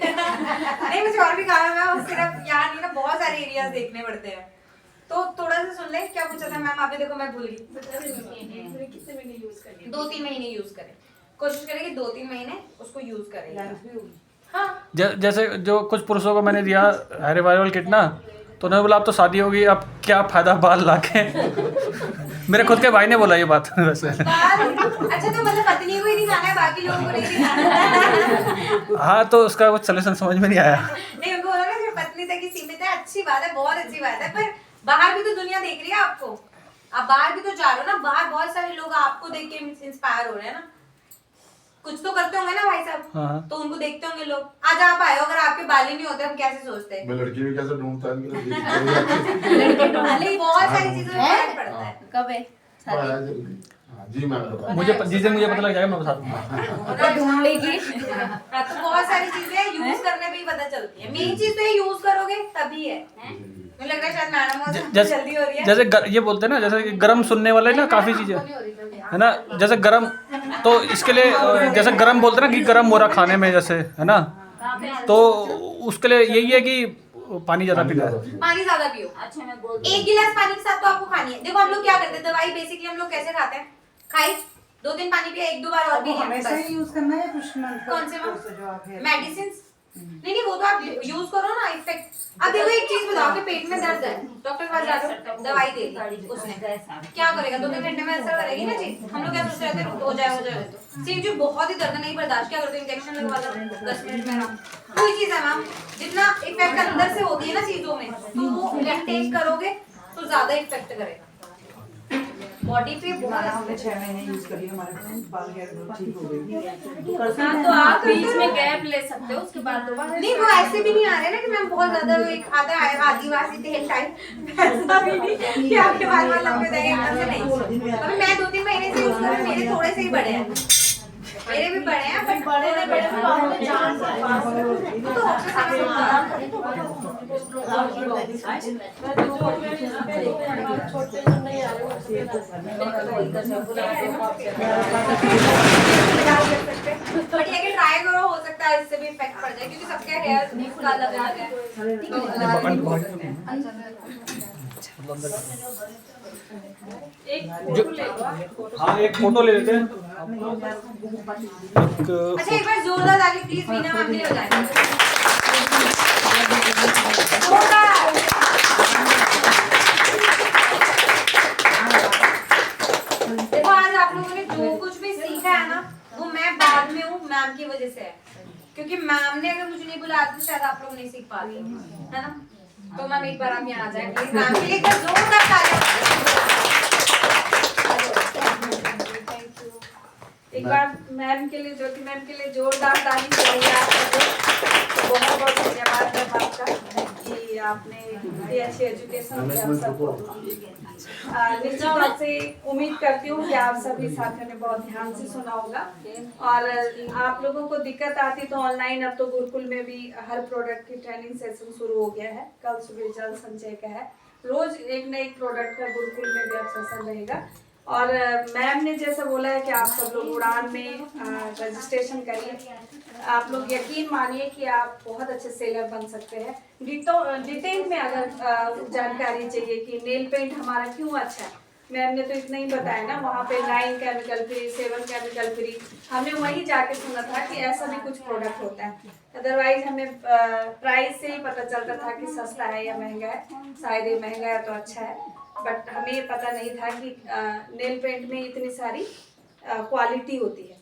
नहीं मुझे और भी काम है, मैं सिर्फ यहाँ नहीं ना, बहुत सारे एरियाज देखने पड़ते हैं। तो थोड़ा सा सुन ले, क्या पूछा था मैम आपने? देखो मैं भूल गई। कितने महीने यूज करें? 2-3 महीने यूज करें, कोशिश करें कि 2-3 महीने उसको यूज करें। हाँ जैसे जो कुछ पुरुषों को मैंने दिया हेयर रिवाइवल किट ना, तो उन्होंने बोला अब तो शादी होगी, अब क्या फायदा बाल लाके। मेरे खुद के भाई ने बोला ये बात वैसे। अच्छा तो मतलब पत्नी को ही नहीं खाना है, बाकी लोगों को नहीं खाना। हाँ तो उसका कुछ सलूशन समझ में नहीं आया। नहीं उनको बोला ना कि पत्नी तक ही सीमित है, अच्छी बात है, बहुत अच्छी बात है, पर बाहर भी तो दुनिया देख रही है आपको, आप बाहर भी तो जा रहे हो ना, बाहर बहुत सारे लोग आपको देख के इंस्पायर हो रहे हैं ना, कुछ तो करते होंगे ना भाई साहब। हाँ। तो उनको देखते होंगे लोग। आज आप आए हो, अगर आपके बाल ही नहीं होते हम कैसे सोचते हैं? मैं लड़की भी कैसे ढूंढता है लेकिन बहुत सारी चीजों में फर्क पड़ता है। कब है? जी मैम बताइए। मुझे पता लग जाएगा, मैं बता दूंगा। ढूंढ लेगी। हाँ, तो बहुत सारी चीजें यूज करने पे ही पता चलती है। मेन चीज तो ये यूज करोगे तभी है। मुझे लग रहा है शायद मैडम जल्दी हो रही है। जैसे ये बोलते हैं ना, जैसे कि गरम सुनने वाले ना काफ़ी चीज़ें है ना, जैसे गरम, तो इसके लिए जैसे गरम बोलते हैं ना कि गरम हो रहा खाने में, जैसे है ना, तो उसके लिए यही है कि पानी ज़्यादा पीना है। पानी ज्यादा पियो। अच्छा मैं बोल 1 गिलास पानी के साथ तो आपको खानी है। देखो हम लोग क्या करते हैं, दवाई बेसिकली हम लोग कैसे खाते हैं, खाई 2 दिन पानी पिया, 1-2 बार और भी हमेशा ही यूज करना है कुछ कौन से जो आप मेडिसिन? नहीं वो तो आप यूज करो ना, इफेक्ट। अब देखो एक चीज बताओ कि पेट में दर्द है, डॉक्टर के पास जा रहे हो, दवाई दे दी उसने, क्या करेगा? 2-3 घंटे में असर करेगी ना जी। हम लोग क्या सोचते रहते हैं हो जाए सेम जो बहुत ही दर्द नहीं बर्दाश्त, क्या करते हैं इंजेक्शन लगवा लो 10 मिनट में आराम। कोई चीज है मैम, जितना इफेक्ट अंदर से होती है ना चीजों में, तो वो टेक करोगे तो ज्यादा इफेक्ट करेगा बॉडी पे। बहुत हमने 6 महीने यूज करी, हमारे बाल हेयर ग्रोथ ठीक हो गई। हाँ तो आप बीच में गैप ले सकते हो, उसके बाद दोबारा। नहीं वो ऐसे भी नहीं आ रहे ना कि मैम बहुत ज्यादा एक आता है आदिवासी तेल टाइप, ऐसा भी नहीं कि आपके बाल लंबे हो जाएंगे एकदम से। नहीं अभी मैं 2-3 महीने से यूज कर रही हूँ, मेरे थोड़े से ही बड़े हैं, मेरे भी बड़े हैं, बट बड़े जान बट ये ट्राई करो, हो सकता है इससे भी इफेक्ट पड़ जाए, क्योंकि सबके हेयर का अलग अलग है। एक फोटो ले लो आप। हाँ एक फोटो ले लेते हैं। अच्छा एक बार जोरदार ताली प्लीज वीना मैम के लिए हो जाएगा। देखो आज आप लोगों ने जो कुछ भी सीखा है ना, वो मैं बाद में हूँ मैम की वजह से है, क्योंकि मैम ने अगर मुझे नहीं बुलाया तो शायद आप लोग नहीं सीख पाते, है ना। तो मैम एक बार आप यहाँ आ जाए प्लीज, मैम के लिए एक बार जोरदार ताली। एक बार मैम के लिए, ज्योति मैम के लिए जोरदार ताली चाहिए आपको। बहुत बहुत धन्यवाद मैम आपका कि आपने इतनी अच्छी एजुकेशन दी हम सबको। निश्चित तौर से उम्मीद करती हूँ कि आप सभी साथियों ने बहुत ध्यान से सुना होगा, और आप लोगों को दिक्कत आती तो ऑनलाइन, अब तो गुरुकुल में भी हर प्रोडक्ट की ट्रेनिंग सेशन शुरू हो गया है। कल सुबह जल संचय का है, रोज एक न एक प्रोडक्ट का गुरुकुल में भी अब सेशन रहेगा। और मैम ने जैसा बोला है कि आप सब लोग उड़ान में रजिस्ट्रेशन करिए। आप लोग यकीन मानिए कि आप बहुत अच्छे सेलर बन सकते हैं। डिटेल में अगर जानकारी चाहिए कि नेल पेंट हमारा क्यों अच्छा है, मैम ने तो इतना ही बताया ना, वहाँ पे 9 केमिकल फ्री, 7 केमिकल फ्री, हमने वहीं जाके सुना था कि ऐसा भी कुछ प्रोडक्ट होता है। अदरवाइज हमें प्राइस से ही पता चलता था कि सस्ता है या महंगा है, शायद ये महंगा है तो अच्छा है, बट हमें ये पता नहीं था कि नेल पेंट में इतनी सारी क्वालिटी होती है।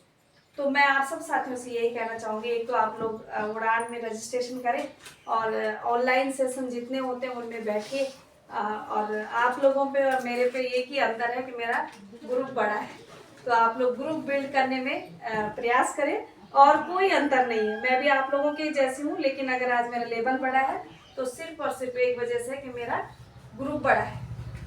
तो मैं आप सब साथियों से यही कहना चाहूँगी, एक तो आप लोग उड़ान में रजिस्ट्रेशन करें और ऑनलाइन सेशन जितने होते हैं उनमें बैठिए। और आप लोगों पे और मेरे पे एक ही अंतर है कि मेरा ग्रुप बड़ा है, तो आप लोग ग्रुप बिल्ड करने में प्रयास करें, और कोई अंतर नहीं है। मैं भी आप लोगों के जैसी हूँ, लेकिन अगर आज मेरा लेवल बड़ा है तो सिर्फ और सिर्फ एक वजह से कि मेरा ग्रुप बड़ा है।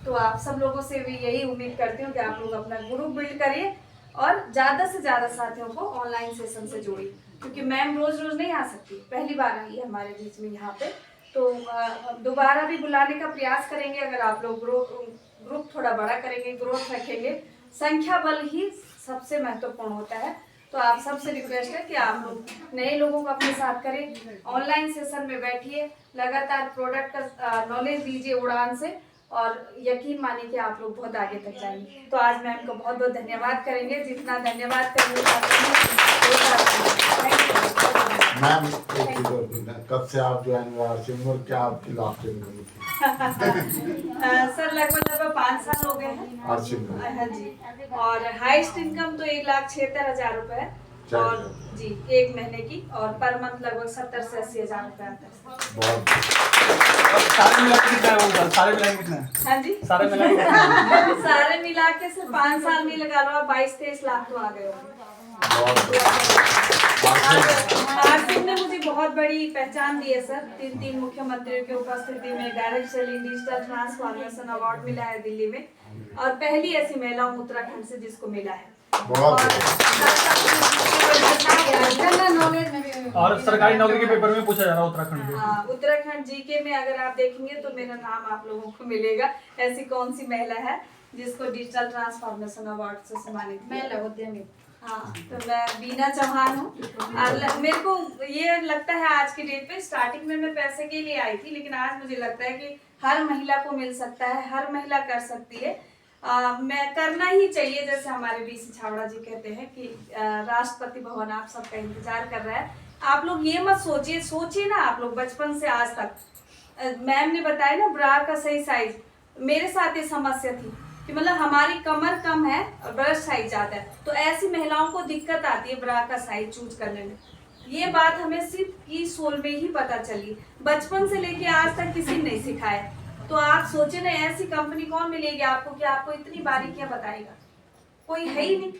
तो आप सब लोगों से भी यही उम्मीद करती हूँ कि आप लोग अपना ग्रुप बिल्ड करिए और ज़्यादा से ज़्यादा साथियों को ऑनलाइन सेशन से जोड़िए, क्योंकि मैम रोज़ रोज़ नहीं आ सकती, पहली बार आई है हमारे बीच में यहाँ पे। तो दोबारा भी बुलाने का प्रयास करेंगे अगर आप लोग ग्रुप थोड़ा बड़ा करेंगे, ग्रोथ रखेंगे। संख्या बल ही सबसे महत्वपूर्ण होता है। तो आप सबसे रिक्वेस्ट है कि आप लोग नए लोगों को अपने साथ करें, ऑनलाइन सेशन में बैठिए, लगातार प्रोडक्ट का नॉलेज दीजिए उड़ान से, और यकीन मानिए कि आप लोग बहुत आगे तक जाएंगे। तो आज मैम को बहुत बहुत धन्यवाद करेंगे, जितना धन्यवाद करेंगे मैम एक चीज और पूछना, कब से आप ज्वाइन हुआ आरसीएम और क्या आपकी लास्ट ट्रेनिंग थी? सर लगभग 5 साल हो गए हैं आरसीएम में। हाँ जी, और हाईएस्ट इनकम तो 1,76,000 रुपए है, और जी 1 महीने की, और पर मंथ लगभग 70 से 80 हजार रुपए आता है। बहुत सारे मिला के कितना है वो? सारे मिला के कितना है? हाँ जी सारे मिला के सारे मिला के सिर्फ 5 साल में लगा लो, 22-23 लाख तो आ गए होंगे। आरसीएम ने मुझे बहुत बड़ी पहचान दी है सर। 3 मुख्यमंत्रियों की उपस्थिति में direct selling digital transformation award मिला है दिल्ली में, और पहली ऐसी महिला हूँ उत्तराखंड से जिसको मिला है। जनरल नॉलेज में भी और सरकारी नौकरी के पेपर में पूछा जा रहा है उत्तराखंड में। हाँ, उत्तराखंड जीके में अगर आप देखेंगे तो मेरा नाम आप लोगों को मिलेगा। ऐसी कौन सी महिला है जिसको डिजिटल ट्रांसफॉर्मेशन अवार्ड से सम्मानित महिला उद्यमी। हाँ, तो मैं बीना चौहान हूँ। मेरे को ये लगता है आज की डेट पे, स्टार्टिंग में मैं पैसे के लिए आई थी, लेकिन आज मुझे लगता है कि हर महिला को मिल सकता है, हर महिला कर सकती है। मैं करना ही चाहिए। जैसे हमारे बीसी छावड़ा जी कहते हैं कि राष्ट्रपति भवन आप सबका इंतजार कर रहा है। आप लोग ये मत सोचिए ना, आप लोग बचपन से आज तक, मैम ने बताया ना ब्रा का सही साइज, मेरे साथ ये समस्या थी कि मतलब हमारी कमर कम है और ब्रेस्ट साइज ज्यादा है, तो ऐसी महिलाओं को दिक्कत आती है ब्रा का साइज चूज करने में। ये बात हमें सिर्फ की सोल में ही पता चली, बचपन से लेके आज तक किसी ने नहीं सिखाया। तो आप सोचे ना, ऐसी कंपनी कौन मिलेगी आपको कि आपको इतनी बारीकियां बताएगा, कोई है ही नहीं।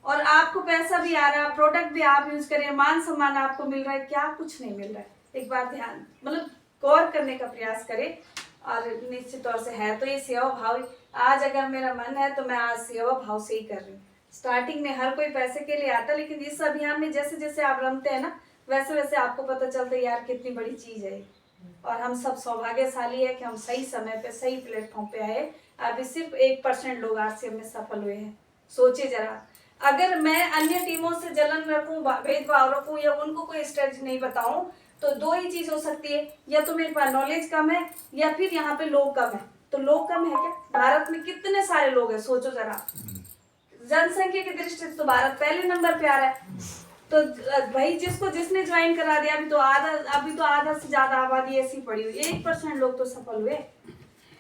और आपको पैसा भी आ रहा, प्रोडक्ट भी आप यूज करें, मान सम्मान आपको मिल रहा है, क्या कुछ नहीं मिल रहा है। एक बार ध्यान मतलब गौर करने का प्रयास करें। और निश्चित तौर से है तो ये सेवा भाव, आज अगर मेरा मन है तो मैं आज सेवा भाव से ही कर रही हूँ। स्टार्टिंग में हर कोई पैसे के लिए आता, लेकिन इस अभियान में जैसे जैसे आप रमते हैं ना, वैसे वैसे आपको पता चलता है यार कितनी बड़ी चीज है। और हम सब सौभाग्यशाली है कि हम सही समय पे सही प्लेटफॉर्म पे आए। अभी सिर्फ 1% लोग आरसीएम में सफल हुए हैं। सोचिए जरा, अगर मैं अन्य टीमों से जलन रखूं, भेदभाव रखूं या उनको कोई स्ट्रेटजी नहीं बताऊं, तो दो ही चीज हो सकती है, या तो मेरे पास नॉलेज कम है या फिर यहाँ पे लोग कम है। तो लोग कम है क्या? भारत में कितने सारे लोग हैं, सोचो जरा। जनसंख्या की दृष्टि से तो भारत पहले नंबर पे आ रहा है। तो भाई जिसने ज्वाइन करा दिया, अभी तो आधा से ज्यादा आबादी ऐसी पड़ी हुई, 1% लोग तो सफल हुए।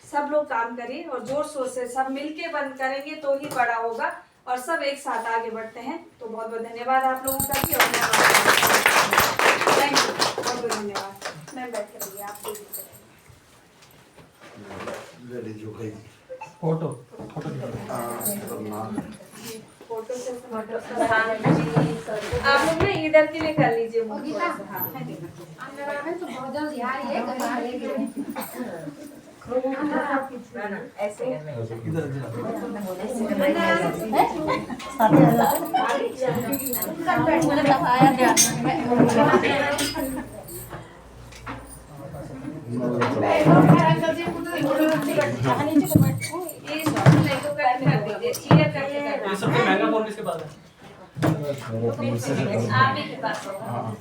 सब लोग काम करिए और जोर शोर से सब मिलके बंद करेंगे तो ही बड़ा होगा, और सब एक साथ आगे बढ़ते हैं। तो बहुत बहुत धन्यवाद आप लोगों का भी, और थैंक यू, बहुत बहुत धन्यवाद। मैं बैठ कर रही, आप लेडीज जो गई फोटो फोटो से आप लोग ना इधर के लिए कर लीजिए। अंदर आ गए तो बहुत जल्दी आ रही है, बाहर लेके ये सबसे महंगा फोन किसके पास है? आप ही के पास होगा।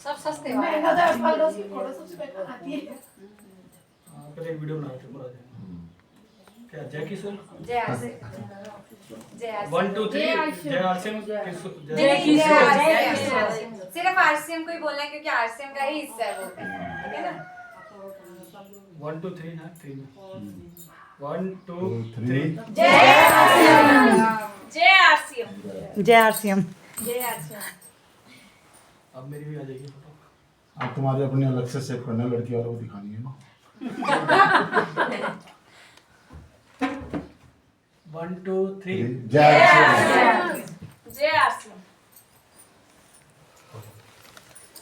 सब सस्ते महंगा तो फलों की फोटो सबसे पहले आती है। पहले एक वीडियो बनाते हैं पूरा दिन। क्या जय किशोर? जय आरसी, जय आरसी, 1 2 3 जय आरसीएम सिर्फ आरसीएम को ही बोलना है क्योंकि आरसीएम का ही हिस्सा है वो, ठीक है ना? 1 2 3 ना 3 1 2 3 जय आरसीएम, जय आरसीएम, जय आरसीएम। जय आरसीएम। अब मेरी भी आ जाएगी फोटो। आप तुम्हारी अपनी अलग से सेव करना, लड़की वालों को दिखानी है ना। 1 2 3 जय आरसीएम। जय आरसीएम।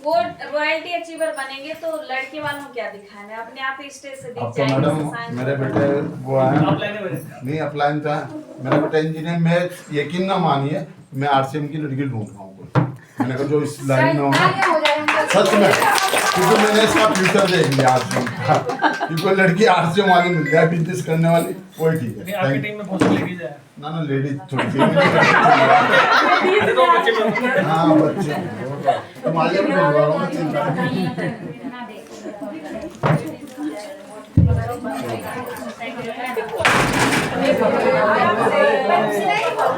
वो रॉयल्टी अचीवर बनेंगे तो लड़के वालों को क्या दिखाना है, अपने आप ही स्टेज से दिख अब तो जाएंगे। मैडम मेरे बेटे वो है ऑफलाइन है मेरे। नहीं, अपलाइन था मेरा बेटा इंजीनियर में, यकीन ना मानिए मैं आरसीएम की लड़की ढूंढ रहा हूँ। मैंने कहा जो इस लाइन में हो सच में, क्योंकि मैंने इसका फ्यूचर देख लिया आरसीएम का, क्योंकि लड़की आरसीएम वाली मिल जाए बिजनेस करने वाली, वही ठीक है। नहीं आपकी टीम में बहुत लेडीज है। ना लेडीज थोड़ी सी अरे तो बच्चे लोग। हाँ बच्चे तुम्हारे भी ढूंढ रहा हूँ मैं, चिंता नहीं।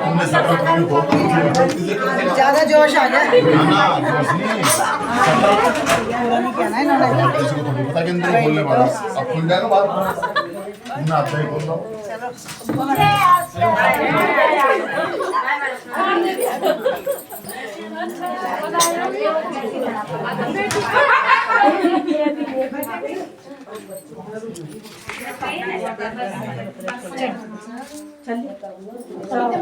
हमने सब ज्यादा जोश आ गया। ना जोश नहीं, कहना है इन्होंने। किसी को थोड़ी पता कि अंदर ही बोलने वाला, अब खुल जाएगा बात, मैं आता ही बोल रहा हूँ। चलिए